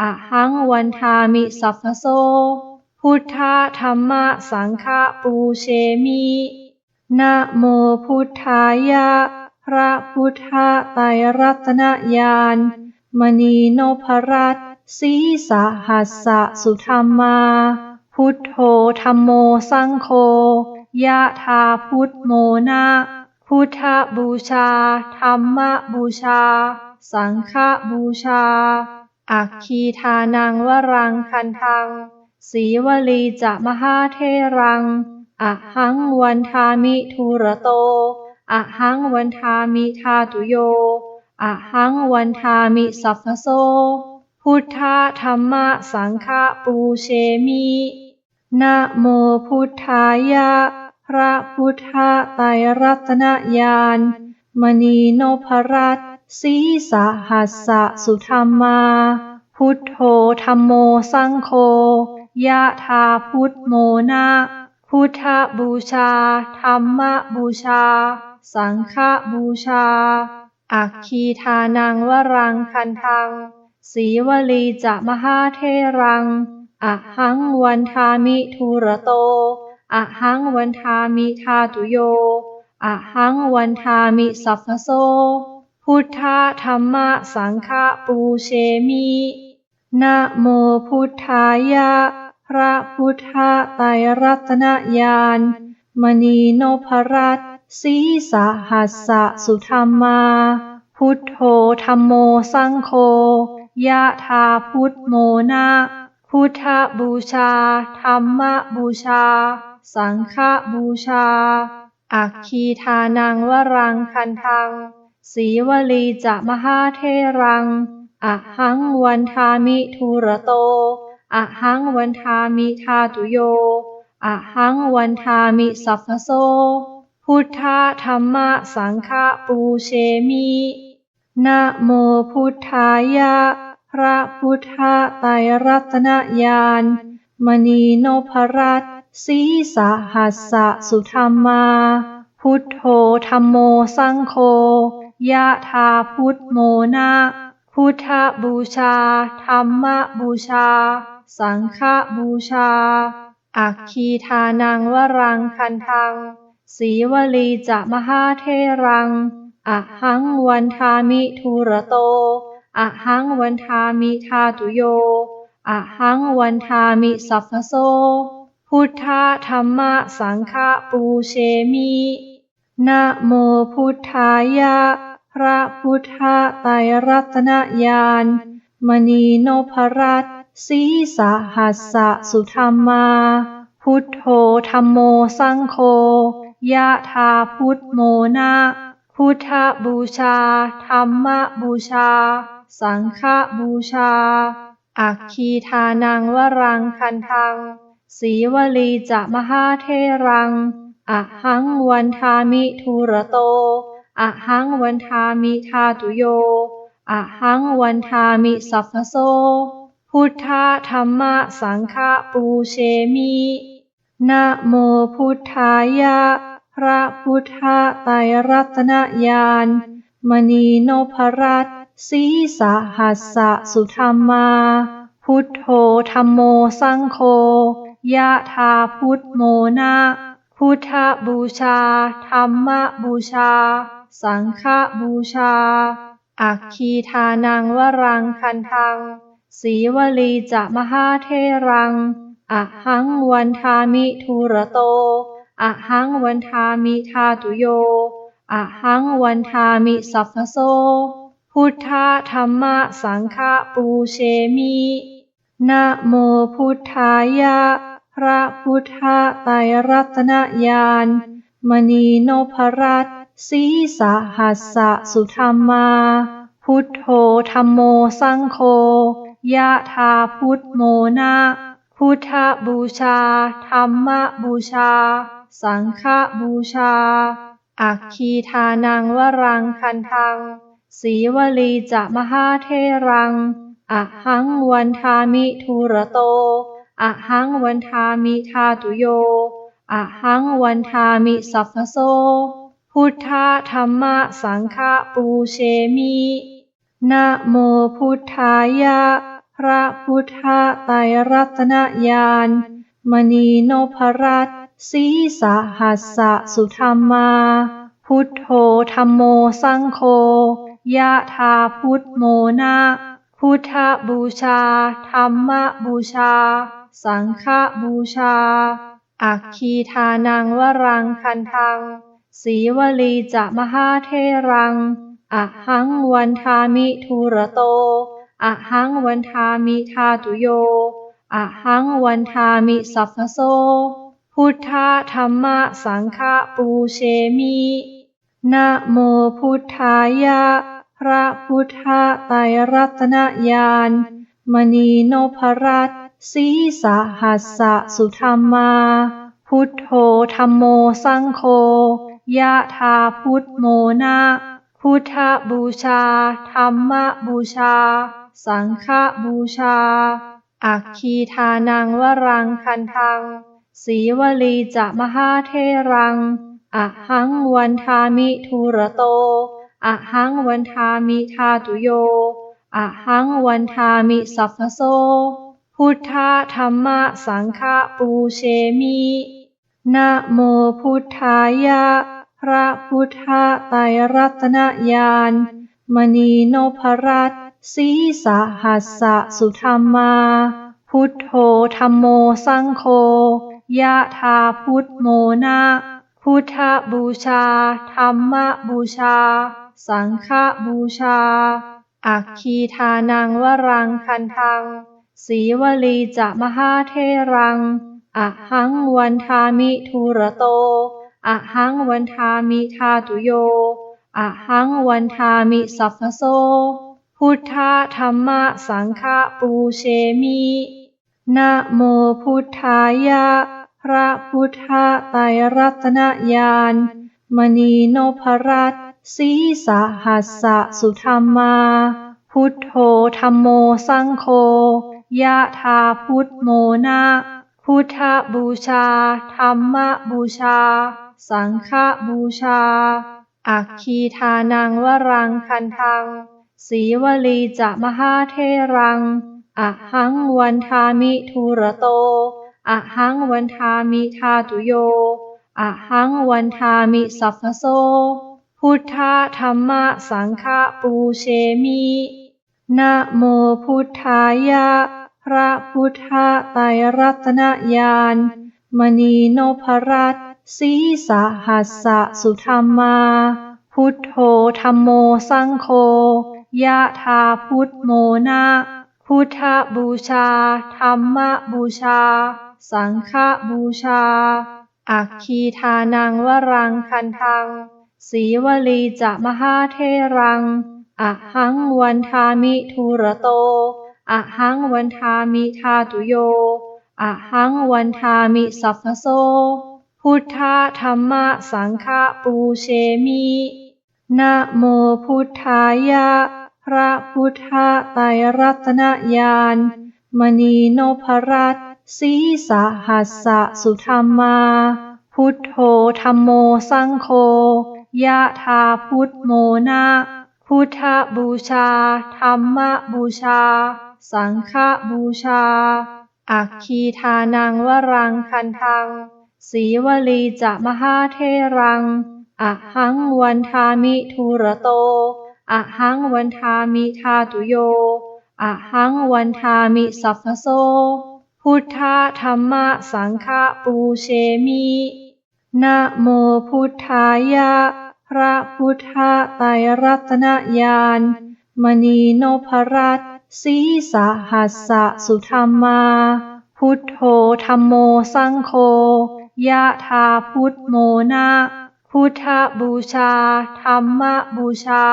อะหังวันทามิสัพพโสพุทธธัมมะสังฆปูเชมินะโมพุทธายะพระพุทธไตรรัตนญาณมณีนพรัตน์สีสหัสสะสุธัมมาพุทโธธัมโมสังโฆยะถาพุทโมนะพุทธบูชาธัมมบูชาสังฆบูชาอัคคีทานังวรังคันทังสีวลีจะมหาเทรังอะหังวันทามิทุระโตอะหังวันทามิธาตุโยอะหังวันทามิสัพพโสพุทธธัมมะสังฆปูเชมินะโมพุทธายะพระพุทธไตรรัตนญาณมณีนพรัตน์สีสหัสสะสุธัมมาพุทโธธัมโมสังโฆยะถาพุทโมนะพุทธบูชาธัมมบูชาสังฆบูชาอัคคีทานังวรังคันทังสีวลีจะมหาเทรังอะหังวันทามิทุระโตอะหังวันทามิธาตุโยอะหังวันทามิสัพพโสพุทธธัมมะสังฆปูเชมินะโมพุทธายะพระพุทธไตรรัตนญาณมณีนพรัตน์สีสหัสสะสุธัมมาพุทโธธัมโมสังโฆยะถาพุทโมนะพุทธบูชาธัมมบูชาสังฆบูชาอัคคีทานังวรังคันทังสีวลีจะมหาเทรังอะหังวันทามิทุระโตอะหังวันทามิธาตุโยอะหังวันทามิสัพพโสพุทธธัมมะสังฆปูเชมินะโมพุทธายะพระพุทธไตรรัตนญาณมณีนพรัตน์สีสหัสสะสุธัมมาพุทโธธัมโมสังโฆยะถาพุทโมนะพุทธบูชาธัมมบูชาสังฆบูชาอัคคีทานังวรังคันทังสีวลีจะมหาเทรังอะหังวันทามิทุระโตอะหังวันทามิธาตุโยอะหังวันทามิสัพพโสพุทธธัมมะสังฆปูเชมินะโมพุทธายะพระพุทธไตรรัตนญาณมณีนพรัตน์สีสหัสสะสุธัมมาพุทโธธัมโมสังโฆยะถาพุทโมนะพุทธบูชาธัมมบูชาสังฆบูชาอัคคีทานังวรังคันทังสีวลีจะมหาเทรังอะหังวันทามิทุระโตอะหังวันทามิธาตุโยอะหังวันทามิสัพพโสพุทธธัมมะสังฆปูเชมินะโมพุทธายะพระพุทธไตรรัตนญาณมณีนพรัตน์สีสหัสสะสุธัมมาพุทโธธัมโมสังโฆยะถาพุทโมนะพุทธบูชาธัมมบูชาสังฆบูชาอัคคีทานังวรังคันทังสีวลีจะมหาเทรังอะหังวันทามิทุระโตอะหังวันทามิธาตุโยอะหังวันทามิสัพพโสพุทธธัมมะสังฆปูเชมินะโมพุทธายะพระพุทธไตรรัตนญาณมณีนพรัตน์สีสหัสสะสุธัมมาพุทโธธัมโมสังโฆยะถาพุทโมนะพ พุทธบูชาธรรมบูชาสังฆบูชาอัคคีทานังวรังคันทังสีวลีจะมหาเทรังอหังวันทามิทุระโตอหังวันทามิธาตุโยอหังวันทามิสัพพโสพุทธธรรมสังฆปูเชมินะโมพุทธายะพระพุทธไตรรัตนญาณมณีนพรัตน์สีสหัสสะสุธรรมาพุทโธธัมโมสังโฆยะธาพุทโมนะพุทธบูชาธรรมบูชาสังฆบูชาอัคคีทานังวรังคันทังสีวลีจะมหาเทรังอหังวันทามิทุระโตอหังวันทามิธาตุโยอหังวันทามิสัพพโสพุทธธรรมสังฆปูเชมินะโมพุทธายะพระพุทธไตรรัตนญาณมณีนพรัตน์สีสหัสสะสุธรรมาพุทโธธัมโมสังโฆยะธาพุทโมนะพุทธบูชาธรรมบูชาสังฆบูชาอัคคีทานังวรังคันทังสีวลีจะมหาเทรังอหังวันทามิทุระโตอหังวันทามิธาตุโยอหังวันทามิสัพพโสพุทธธรรมสังฆปูเชมินะโมพุทธายะพระพุทธไตรรัตนญาณมณีนพรัตน์สีสหัสสะสุธรรมาพุทโธธัมโมสังโฆยะธาพุทโมนะพุทธบูชาธรรมบูชาสังฆบูชาอัคคีทานังวรังคันทังสีวลีจะมหาเทรังอหังวันทามิทุระโตอหังวันทามิธาตุโยอหังวันทามิสัพพโสพุทธธรรมสังฆปูเชมินะโมพุทธายะพระพุทธไตรรัตนญาณมณีนพรัตน์สีสหัสสะสุธรรมาพุทโธธัมโมสังโฆยะธาพุทโมนะพุทธบูชาธรรมบูชาสังฆบูชาอัคคีทานังวรังคันทังสีวลีจะมหาเทรังอหังวันทามิทุระโตอหังวันทามิธาตุโยอหังวันทามิสัพพโสพุทธธรรมสังฆปูเชมินะโมพุทธายะพระพุทธไตรรัตนญาณมณีนพรัตน์สีสหัสสะสุธรรมาพุทโธธัมโมสังโฆยะธาพุทโมนะพุทธบูชาธรรมบูชาสังฆบูชาอัคคีทานังวรังคันทังสีวลีจะมหาเทรังอหังวันทามิทุระโตอหังวันทามิธาตุโยอหังวันทามิสัพพโสพุทธธรรมสังฆปูเชมินะโมพุทธายะพระพุทธไตรรัตนญาณมณีนพรัตน์สีสหัสสะสุธรรมาพุทโธธัมโมสังโฆยะธาพุทโมนะพุทธบูชาธรรมบูชาสังฆบูชาอัคคีทานังวรังคันทังสีวลีจะมหาเทรังอหังวันทามิทุระโตอหังวันทามิธาตุโยอหังวันทามิสัพพโสพุทธธรรมสังฆปูเชมินะโมพุทธายะพระพุทธไตรรัตนญาณมณีนพรัตน์สีสหัสสะสุธรรมาพุทโธธัมโมสังโฆยะธาพุทโมนะพุทธบูชาธรรมบูชา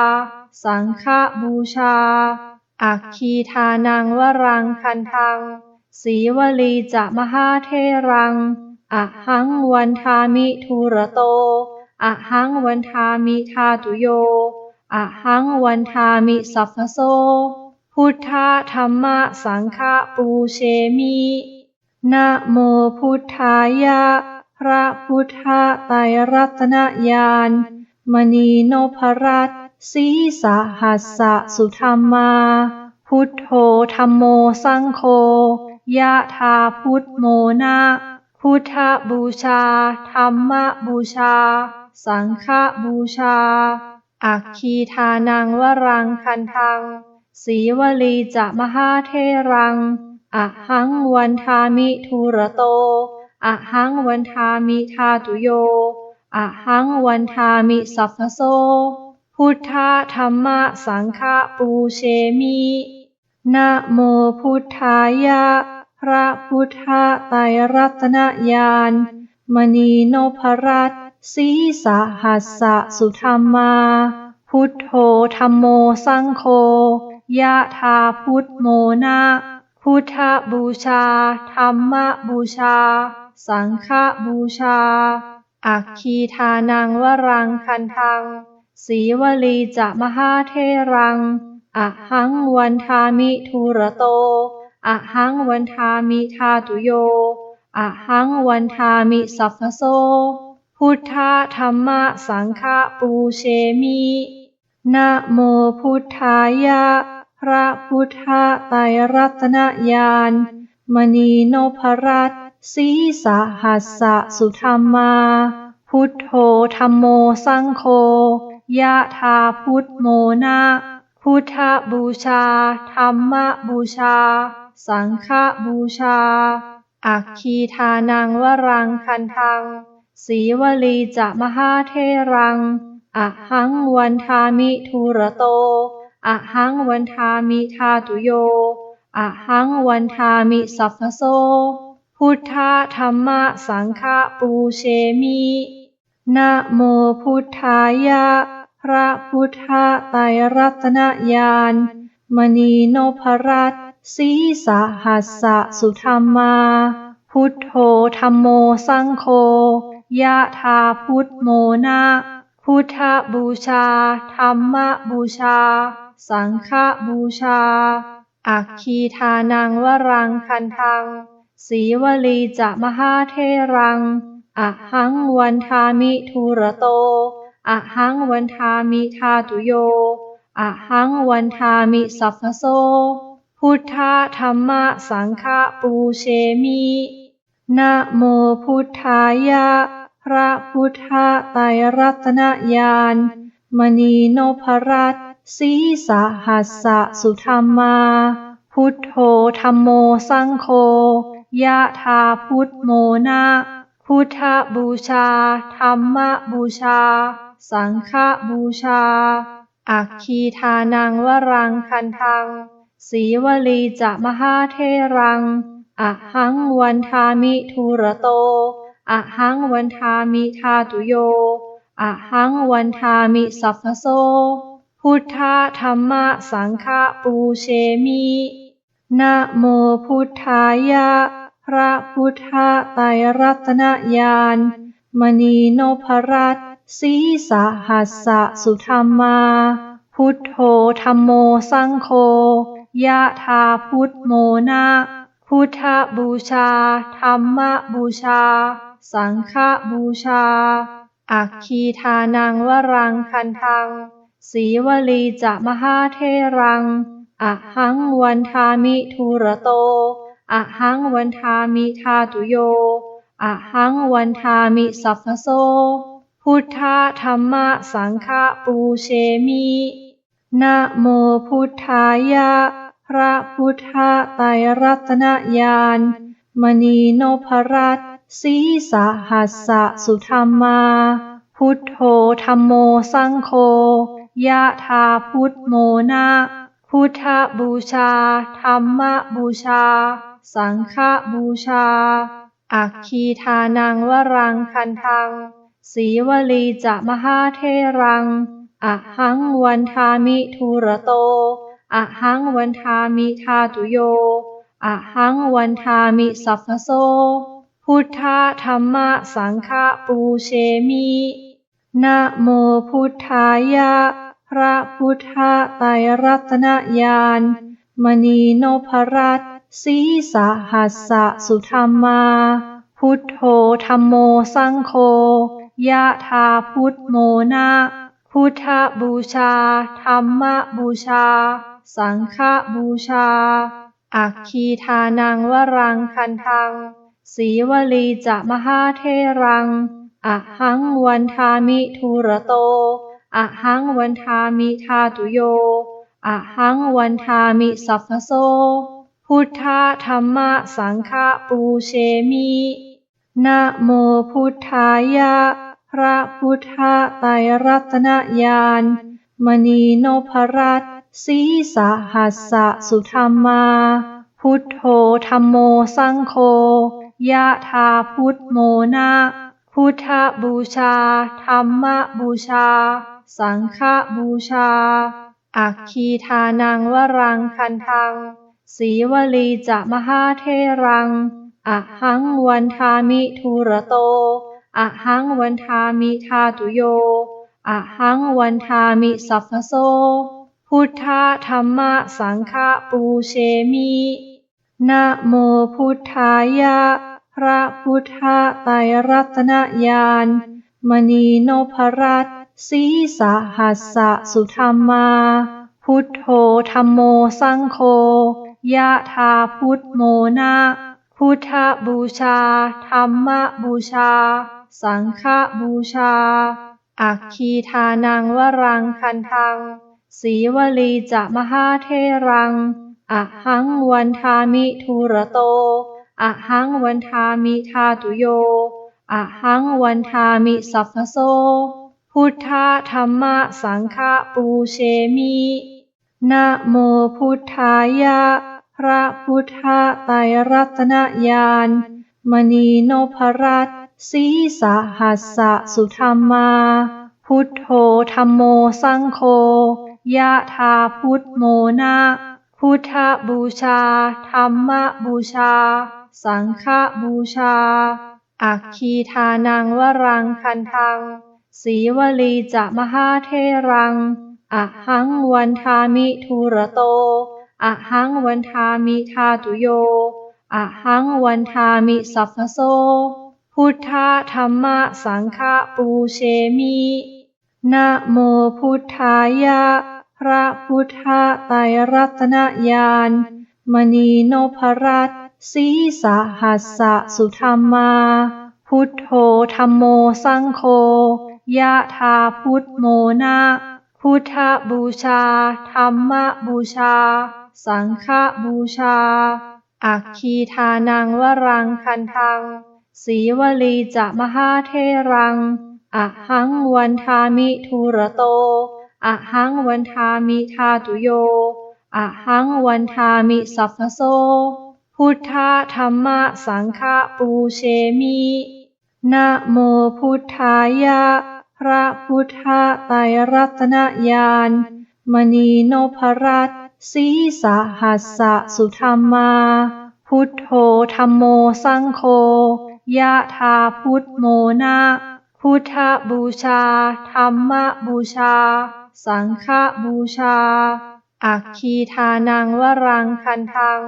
สังฆบูชาอัคคีทานังวรังคันทัง สีวลีจะมหาเทรังอะหังวันทามิทุระโตอะหังวันทามิธาตุโยอะหังวันทามิสัพพโสพุทธธัมมะสังฆปูเชมินะโมพุทธายะพระพุทธไตรรัตนญาณมณีนพรัตน์สีสหัสสะสุธรรมาพุทโธธัมโมสังโฆยะธาพุทโมนะพุทธบูชาธัมมบูชาสังฆบูชาอัคคีทานังวรังคันทังสีวลีจะมหาเทรังอะหังวันทามิทุระโตอะหังวันทามิธาตุโยอะหังวันทามิสัพพโสพุทธธัมมะสังฆปูเชมินะโมพุทธายะพระพุทธไตรรัตนญาณมณีนพรัตน์สีสหัสสะสุธรรมาพุทโธธัมโมสังโฆยะธาพุทโมนะพุทธบูชาธัมมบูชาสังฆบูชาอัคคีทานังวรังคันทังสีวลีจะมหาเทรังอะหังวันทามิทุระโตอะหังวันทามิธาตุโยอะหังวันทามิสัพพโสพุทธธัมมะสังฆปูเชมินะโมพุทธายะพระพุทธไตรรัตนญาณมณีนพรัตน์สีสหัสสะสุธรรมาพุทโธธัมโมสังโฆยะธาพุทโมนะพุทธบูชาธัมมบูชาสังฆบูชาอัคคีทานังวรังคันทังสีวลีจะมหาเทรังอะหังวันทามิทุระโตอะหังวันทามิธาตุโยอะหังวันทามิสัพพโสพุทธธัมมะสังฆปูเชมินะโมพุทธายะพระพุทธไตรรัตนญาณมณีนพรัตน์สีสหัสสะสุธรรมาพุทโธธัมโมสังโฆยะธาพุทโมนะพุทธบูชาธัมมบูชาสังฆบูชาอัคคีทานังวรังคันทังสีวลีจะมหาเทรังอะหังวันทามิทุระโตอะหังวันทามิธาตุโยอะหังวันทามิสัพพโสพุทธธัมมะสังฆปูเชมินะโมพุทธายะพระพุทธไตรรัตนญาณมณีนพรัตน์สีสหัสสะสุธรรมาพุทโธธัมโมสังโฆยะธาพุทโมนะพุทธบูชาธัมมบูชาสังฆบูชาอัคคีทานังวรังคันทังสีวลีจะมหาเทรังอะหังวันทามิทุระโตอะหังวันทามิธาตุโยอะหังวันทามิสัพพโสพุทธธัมมะสังฆปูเชมินะโมพุทธายะพระพุทธไตรรัตนญาณมณีนพรัตน์สีสหัสสะสุธรรมาพุทโธธัมโมสังโฆยะธาพุทโมนะพุทธบูชาธัมมบูชาสังฆบูชาอัคคีทานังวรังคันทังสีวลีจะมหาเทรังอะหังวันทามิทุระโตอะหังวันทามิธาตุโยอะหังวันทามิสัพพโสพุทธธัมมะสังฆปูเชมินะโมพุทธายะพระพุทธไตรรัตนญาณมณีนพรัตน์สีสหัสสะสุธรรมาพุทโธธัมโมสังโฆยะธาพุทโมนะพุทธบูชาธัมมบูชาสังฆบูชาอัคคีทานังวรังคันทังสีวลีจะมหาเทรังอะหังวันทามิทุระโตอะหังวันทามิธาตุโย อะหังวันทามิสัพพโสพุทธธัมมะสังฆปูเชมินะโมพุทธายะพระพุทธไตรรัตนญาณมณีนพรัตน์สีสหัสสะสุธรรมาพุทโธธัมโมสังโฆยะถาพุทโมนะพุทธบูชาธัมมบูชาสังฆบูชาอัคคีทานังวรังคันทังสีวลีจะมหาเทรังอะหังวันทามิทุระโตอะหังวันทามิธาตุโยอะหังวันทามิสัพพโสพุทธธัมมะสังฆปูเชมินะโมพุทธายะพระพุทธไตรรัตนญาณมณีนพรัตน์สีสหัสสะสุธรรมาพุทโธธัมโมสังโฆยะถาพุทโมนะพุทธบูชาธัมมบูชาสังฆบูชาอัคคีทานังวรังคันทังสีวลีจะมหาเทรังอะหังวันทามิทุระโตอะหังวันทามิธาตุโยอะหังวันทามิสัพพโสพุทธธัมมะสังฆปูเชมินะโมพุทธายะพระพุทธไตรรัตนญาณมณีนพรัตน์สีสหัสสะสุธรรมาพุทโธธัมโมสังโฆยะถาพุทโมนะพุทธบูชาธัมมบูชาสังฆบูชาอัคคีทานังวรังคันทังสีวลีจะมหาเทรังอะหังวันทามิทุระโตอะหังวันทามิธาตุโยอะหังวันทามิสัพพโสพุทธธัมมะสังฆปูเชมินะโมพุทธายะพระพุทธไตรรัตนญาณมณีนพรัตน์สีสหัสสะสุธรรมาพุทโธธัมโมสังโฆยะถาพุทโมนะพุทธบูชาธัมมบูชาสังฆบูชาอัคคีทานังวรังคันทังสีวลีจะมหาเทรังอะหังวันทามิทุระโตอะหังวันทามิธาตุโยอะหังวันทามิสัพพโสพุทธธัมมะสังฆปูเชมินะโมพุทธายะพระพุทธไตรรัตนญาณมณีนพรัตน์สีสหัสสะสุธรรมาพุทโธธัมโมสังโฆยะถาพุทโมนะพุทธบูชาธัมมบูชาสังฆบูชาอัคคีทานังวรังคันทังสีวลีจะมหาเทรังอะหังวันทามิทุระโตอะหังวันทามิธาตุโยอะหังวันทามิสัพพโสพุทธธัมมะสังฆปูเชมินะโมพุทธายะพระพุทธไตรรัตนญาณมณีนพรัตน์สีสหัสสะสุธรรมาพุทโธธัมโมสังโฆยะถาพุทโมนะพุทธบูชาธัมมบูชาสังฆบูชาอัคคีทานังวรังคันทัง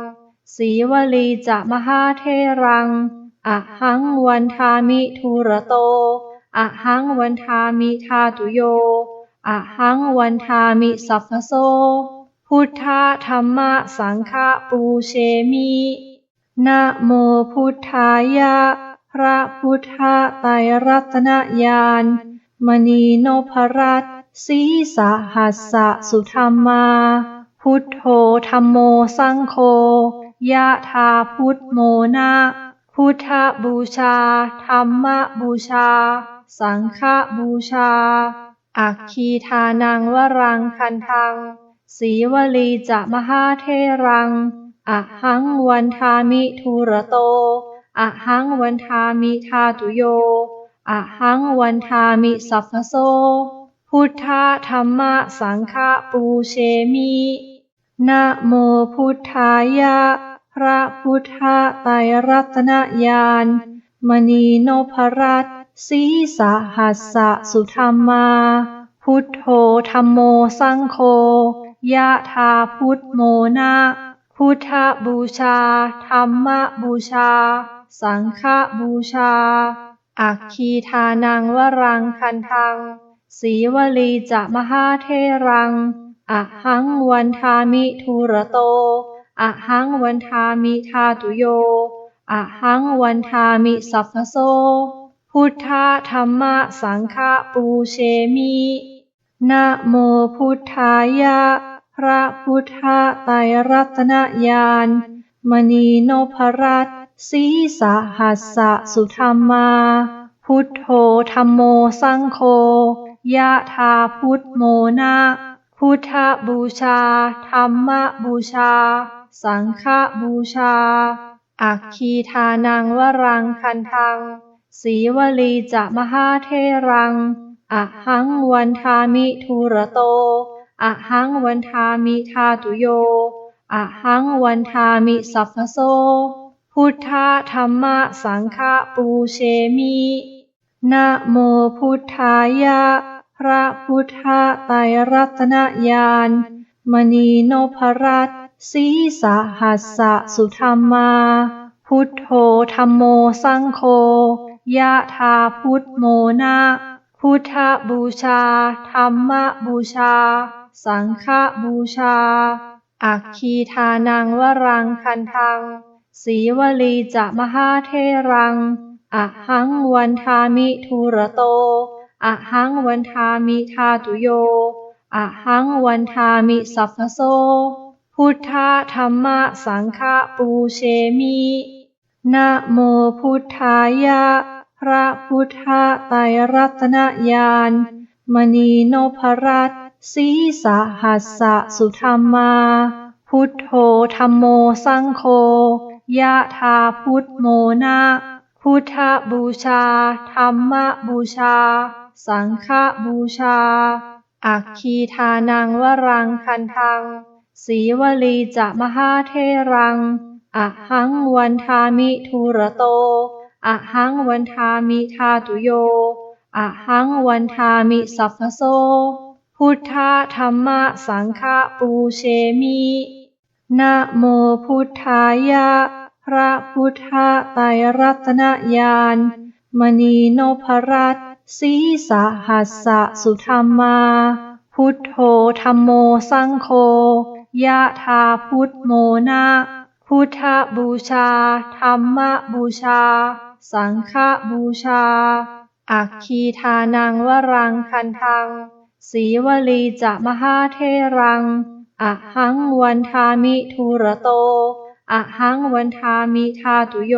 สีวลีจะมหาเทรังอะหังวันทามิทุระโตอะหังวันทามิธาตุโยอะหังวันทามิสัพพโสพุทธธัมมะสังฆปูเชมินะโมพุทธายะพระพุทธไตรรัตนญาณมณีนพรัตน์สีสหัสสะสุธรรมาพุทโธธัมโมสังโฆยะถาพุทโมนะพุทธบูชาธัมมบูชาสังฆบูชาอัคคีทานังวรังคันทังสีวลีจะมหาเทรังอะหังวันทามิทุระโตอะหังวันทามิธาตุโยอะหังวันทามิสัพพโสพุทธธัมมะสังฆปูเชมินะโมพุทธายะพ พระพุทธไตรรัตนญาณมณีนพรัตน์สีสหัสสะสุธรรมาพุทโธธัมโมสังโฆยะถาพุทโมนะพุทธบูชาธัมมบูชาสังฆบูชาอัคคีทานังวรังคันทังสีวลีจะมหาเทรังอหังวันทามิทุระโตอหังวันทามิธาตุโยอหังวันทามิสัพพโสพุทธธัมมะสังฆปูเชมินะโมพุทธายะพระพุทธไตรรัตนญาณมณีนพรัตน์สีสหัสสะสุธรรมาพุทโธธัมโมสังโฆยะถาพุทโมนะพุทธบูชาธัมมบูชาสังฆบูชาอัคคีทานังวรังคันทังสีวลีจะมหาเทรังอหังวันทามิทุระโตอหังวันทามิธาตุโยอหังวันทามิสัพพโสพุทธธัมมะสังฆปูเชมินะโมพุทธายะพระพุทธไตรรัตนญาณมณีนพรัตน์สีสหัสสะสุธรรมาพุทโธธัมโมสังโฆยะถาพุทโมนะพุทธบูชาธัมมบูชาสังฆบูชาอัคคีทานังวรังคันทังสีวลีจะมหาเทรังอหังวันทามิทุระโตอหังวันทามิธาตุโยอหังวันทามิสัพพโสพุทธธัมมะสังฆปูเชมินะโมพุทธายะพระพุทธไตรรัตนญาณมณีนพรัตน์สีสหัสสะสุธรรมาพุทโธธัมโมสังโฆยะถาพุทโมนะพุทธบูชาธัมมบูชาสังฆบูชาอัคคีทานังวรังคันทังสีวลีจะมหาเทรังอหังวันทามิทุระโตอหังวันทามิธาตุโยอหังวันทามิสัพพโสพุทธธัมมะสังฆปูเชมินะโมพุทธายะพระพุทธไตรรัตนญาณมณีนพรัตน์สีสหัสสะสุธรรมาพุทโธธัมโมสังโฆยะถาพุทโมนะพุทธบูชาธัมมบูชาสังฆบูชาอัคคีทานังวรังคันทังสีวลีจะมหาเทรังอหังวันทามิทุระโตอหังวันทามิธาตุโย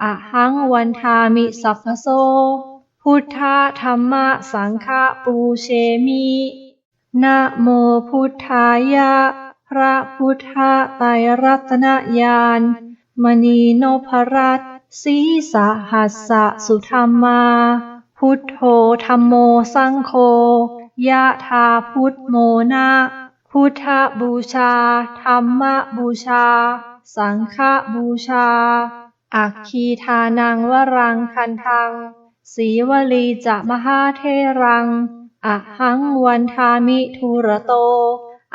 อหังวันทามิสัพพโสพุทธธัมมะสังฆปูเชมินะโมพุทธายะพระพุทธไตรรัตนญาณมณีนพรัตน์สีสหัสสะสุธรรมาพุทโธธัมโมสังโฆยะถาพุทโมนะพุทธบูชาธัมมบูชาสังฆบูชาอัคคีทานังวรังคันทังสีวลีจะมหาเทรังอหังวันทามิทุระโต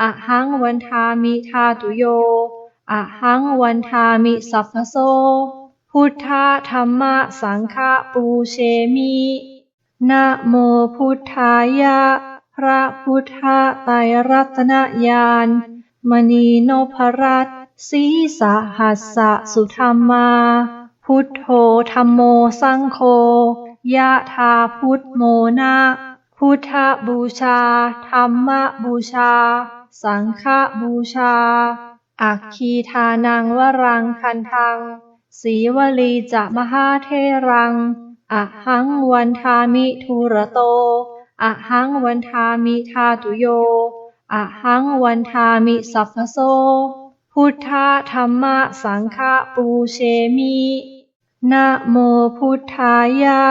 อหังวันทามิธาตุโยอหังวันทามิสัพพโสพุทธธัมมะสังฆปูเชมินะโมพุทธายะพระพุทธไตรรัตนญาณมณีนพรัตน์สีสหัสสะสุธรรมาพุทโธธัมโมสังโฆยะถาพุทโมนะพุทธบูชาธัมมบูชาสังฆบูชาอัคคีทานังวรังคันทังสีวลีจะมหาเทรังอหังวันทามิทุระโตอหังวันทามิธาตุโยอหังวันทามิสัพพโสพุทธธัมมะสังฆปูเชมินะโมพุทธายะ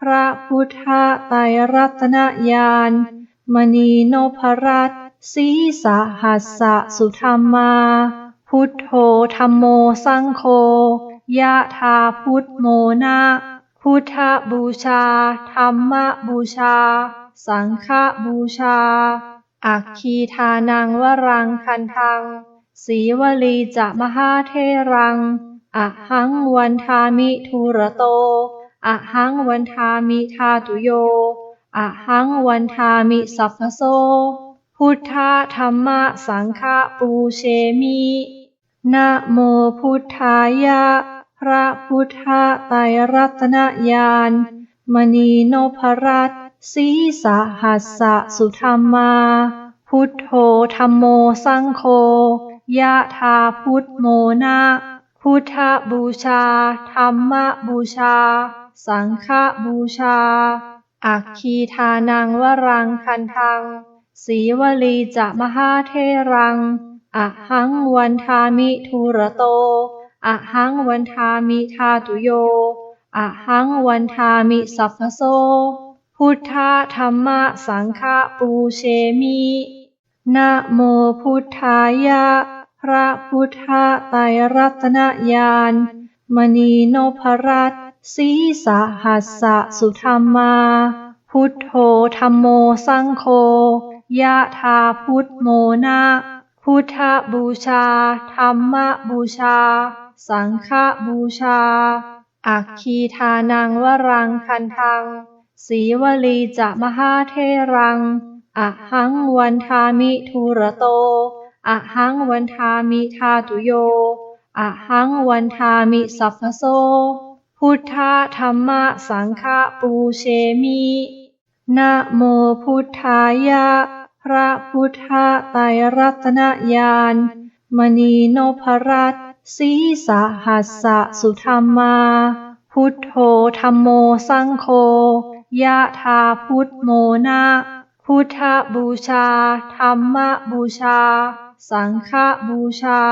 พระพุทธไตรรัตนญาณมณีนพรัตน์สีสหัสสะสุธรรมา พุทโธธัมโมสังโฆยะถาพุทโมนะพุทธบูชาธัมมบูชาสังฆบูชาอัคคีทานังวรังคันทังสีวลีจะมหาเทรังอะหังวันทามิทุระโตอะหังวันทามิธาตุโยอะหังวันทามิสัพพโสพุทธธัมมสังฆปูเชมินะโมพุทธายะพระพุทธไตรรัตนญาณมณีนพรัตน์สีสหัสสะสุธรรมาพุทโธธัมโมสังโฆยะถาพุทโมนะพุทธบูชาธัมมบูชาสังฆบูชาอัคคีทานังวรังคันทังสีวลีจะมหาเทรังอะหังวันทามิทุระโตอะหังวันทามิธาตุโยอะหังวันทามิสัพพโสพุทธธัมมสังฆปูเชมินะโมพุทธายะพระพุทธไตรรัตนญาณมณีนพรัตน์สีสหัสสะสุธรรมาพุทโธธัมโมสังโฆยะถาพุทโมนะพุทธบูชาธัมมบูชาสังฆบูชาอัคคีทานังวรังคันทังสีวลีจะมหาเทรังอะหังวันทามิทุระโตอะหังวันทามิธาตุโยอะหังวันทามิสัพพโสพุทธธัมมสังฆปูเชมินะโมพุทธายะพระพุทธไตรรัตนญาณมณีนพรัตน์สีสหัสสะสุธรรมาพุทโธธัมโมสังโฆยะถาพุทโมนะพุทธบูชาธัมมบูชาสังฆบูชา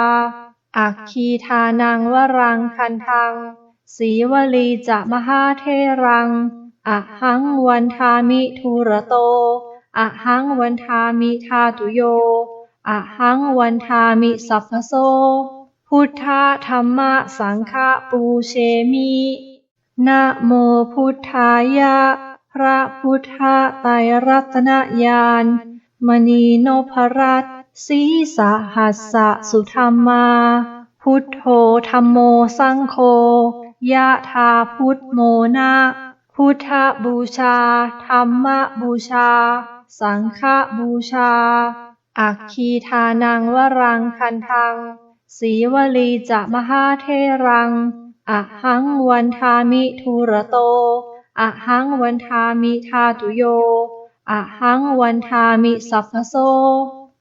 อัคคีทานังวรังคันทังสีวลีจะมหาเทรังอะหังวันทามิทุระโตอะหังวันทามิธาตุโยอะหังวันทามิสัพพโสพุทธธัมมสังฆปูเชมินะโมพุทธายะพระพุทธไตรรัตนญาณมณีนพรัตน์สีสหัสสะสุธรรมาพุทโธธัมโมสังโฆยะถาพุทโมนะพุทธบูชาธัมมบูชาสังฆบูชาอัคคีทานังวรังคันทังสีวลีจะมหาเทรังอะหังวันทามิทุระโตอะหังวันทามิธาตุโยอะหังวันทามิสัพพโส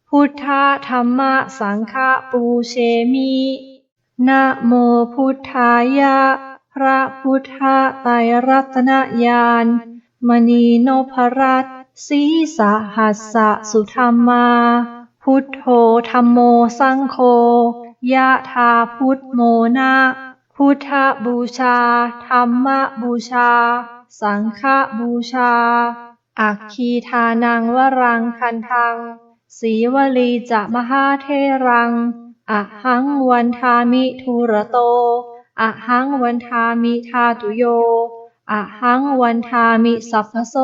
พุทธธัมมสังฆปูเชมินะโมพุทธายะพระพุทธไตรรัตนญาณมณีนพรัตน์สีสหัสสะสุธรรมาพุทโธธัมโมสังโฆยะถาพุทโมนะพุทธบูชาธัมมบูชาสังฆบูชาอัคคีทานังวรังคันทังสีวลีจะมหาเทรังอะหังวันทามิทุระโตอะหังวันทามิธาตุโยอะหังวันทามิสัพพโส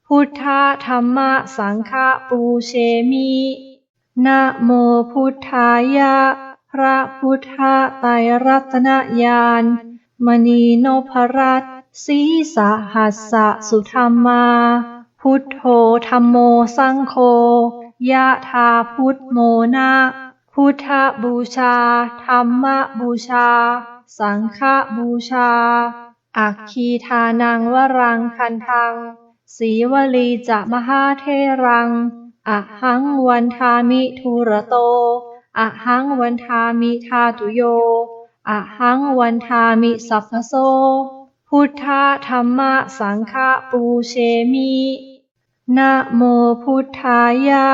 พุทธธัมมสังฆปูเชมินะโมพุทธายะพระพุทธไตรรัตนญาณมณีนพรัตน์สีสหัสสะสุธรรมาพุทโธธัมโมสังโฆยะถาพุทโมนะพุทธบูชาธัมมบูชาสังฆบูชาอัคคีทานังวรังคันทังสีวลีจะมหาเทรังอะหังวันทามิทุระโตอะหังวันทามิธาตุโยอะหังวันทามิสัพพโสพุทธธัมมสังฆปูเชมินะโมพุทธายะ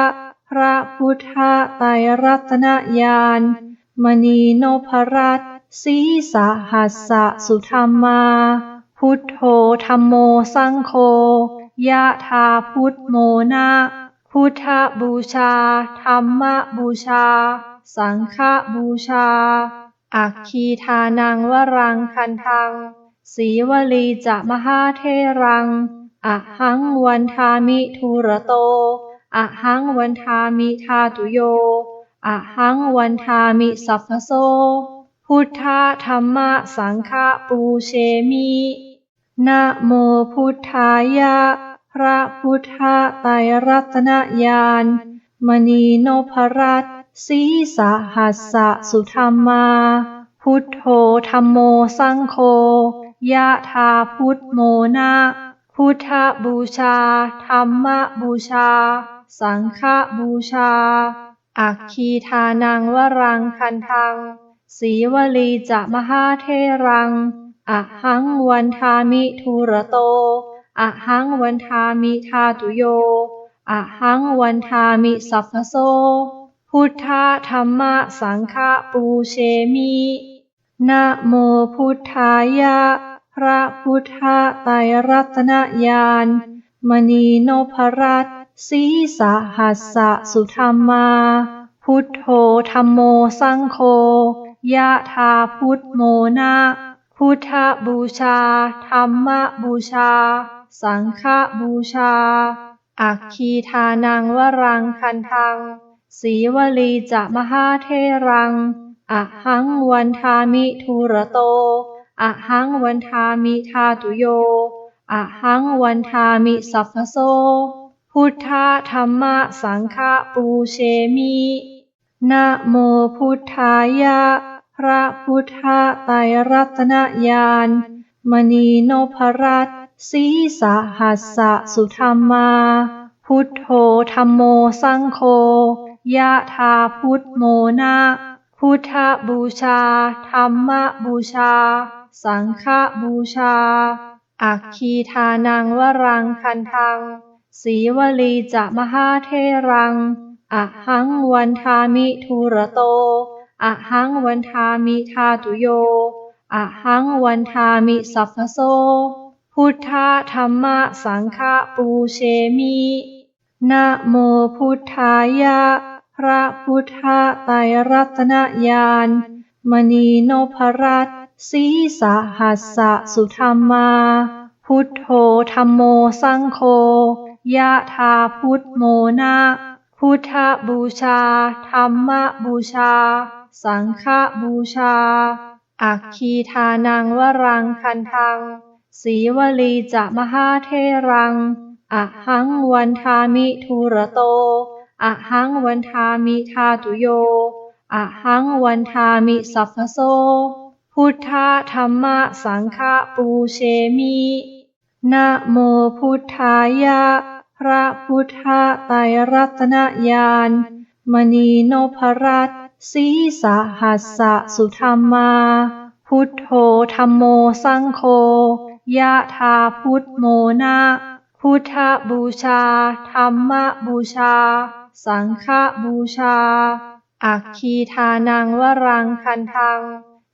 พระพุทธไตรรัตนญาณมณีนพรัตน์สีสหัสสะสุธรรมาพุทโธธัมโมสังโฆยะถาพุทโมนะพุทธบูชาธัมมบูชา สังฆบูชาอัคคีทานังวรังคันทังสีวลีจะมหาเทรังอหังวันทามิทุระโตอหังวันทามิธาตุโยอหังวันทามิสัพพโสพุทธธัมมะสังฆปูเชมินะโมพุทธายะพระพุทธไตรรัตนญาณมณีนพรัตน์สีสหัสสะสุธรรมาพุทโธธัมโมสังโฆยะธาพุทโมนะพุทธบูชาธัมมบูชาสังฆบูชาอัคคีทานังวรังคันทังสีวลีจะมหาเทรังอหังวันทามิทุระโตอหังวันทามิธาตุโยอหังวันทามิสัพพโสพุทธธัมมะสังฆปูเชมินะโมพุทธายะพระพุทธไตรรัตนญาณมณีนพรัตน์สีสหัสสะสุธรรมาพุทโธธัมโมสังโฆยะธาพุทโมนะพุทธบูชาธัมมบูชาสังฆบูชาอัคคีทานังวรังคันทังสีวลีจะมหาเทรังอหังวันทามิทุระโตอหังวันทามิธาตุโยอหังวันทามิสัพพโสพุทธธัมมะสังฆปูเชมินะโมพุทธายะพระพุทธไตรรัตนญาณมณีนพรัตน์สีสหัสสะสุธรรมาพุทโธธัมโมสังโฆยะธาพุทโมนะพุทธบูชาธัมมบูชาสังฆบูชาอัคคีทานังวรังคันทังสีวลีจะมหาเทรังอหังวันทามิทุระโตอหังวันทามิธาตุโยอหังวันทามิสัพพโสพุทธธัมมะสังฆปูเชมินะโมพุทธายะพระพุทธไตรรัตนญาณมณีนพรัตน์สีสหัสสะสุธรรมาพุทโธธัมโมสังโฆยะธาพุทโมนะพุทธบูชาธัมมบูชาสังฆบูชาอัคคีทานังวรังคันทังสีวลีจะมหาเทรังอหังวันทามิทุระโตอหังวันทามิธาตุโยอหังวันทามิสัพพโสพุทธธัมมะสังฆปูเชมินะโมพุทธายะพระพุทธไตรรัตนญาณมณีนพรัตน์สีสหัสสะสุธรรมาพุทโธธัมโมสังโฆยะธาพุทโมนะพุทธบูชาธัมมบูชาสังฆบูชาอัคคีทานังวรังคันทัง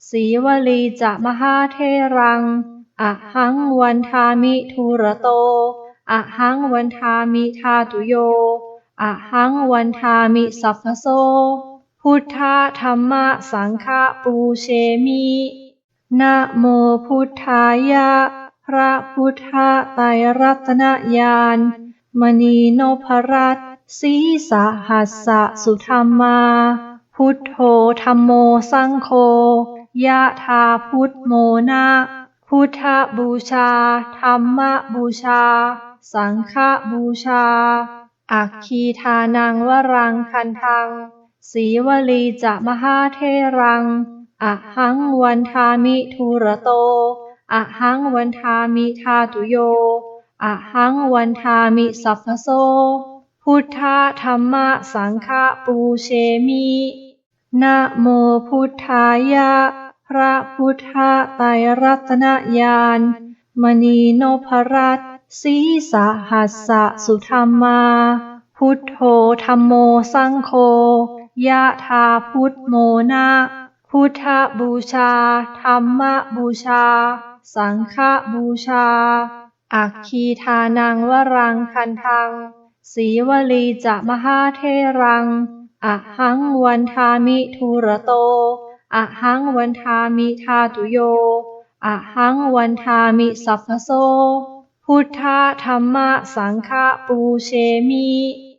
สีวลีจะมหาเทรังอหังวันทามิทุระโตอหังวันทามิธาตุโยอหังวันทามิสัพพโสพุทธธัมมะสังฆปูเชมินะโมพุทธายะพระพุทธไตรรัตนญาณมณีนพรัตน์สีสหัสสะสุธรรมาพุทโธธัมโมสังโฆยะธาพุทโมนะพุทธบูชาธัมมบูชาสังฆบูชาอัคคีทานังวรังคันทังสีวลีจะมหาเทรังอหังวันทามิทุระโตอหังวันทามิธาตุโยอหังวันทามิสัพพโสพุทธธัมมะสังฆปูเชมินะโมพุทธายะพระพุทธไตรรัตนญาณมณีนพรัตน์สีสหัสสะสุธรรมาพุทโธธัมโมสังโฆยะธาพุทโมนะพุทธบูชาธัมมบูชาสังฆบูชาอัคคีทานังวรังคันทังสีวลีจะมหาเทรัง อะหังวันทามิทุระโตอะหังวันทามิธาตุโยอะหังวันทามิสัพพโสพุทธธัมมะสังฆปูเชมิ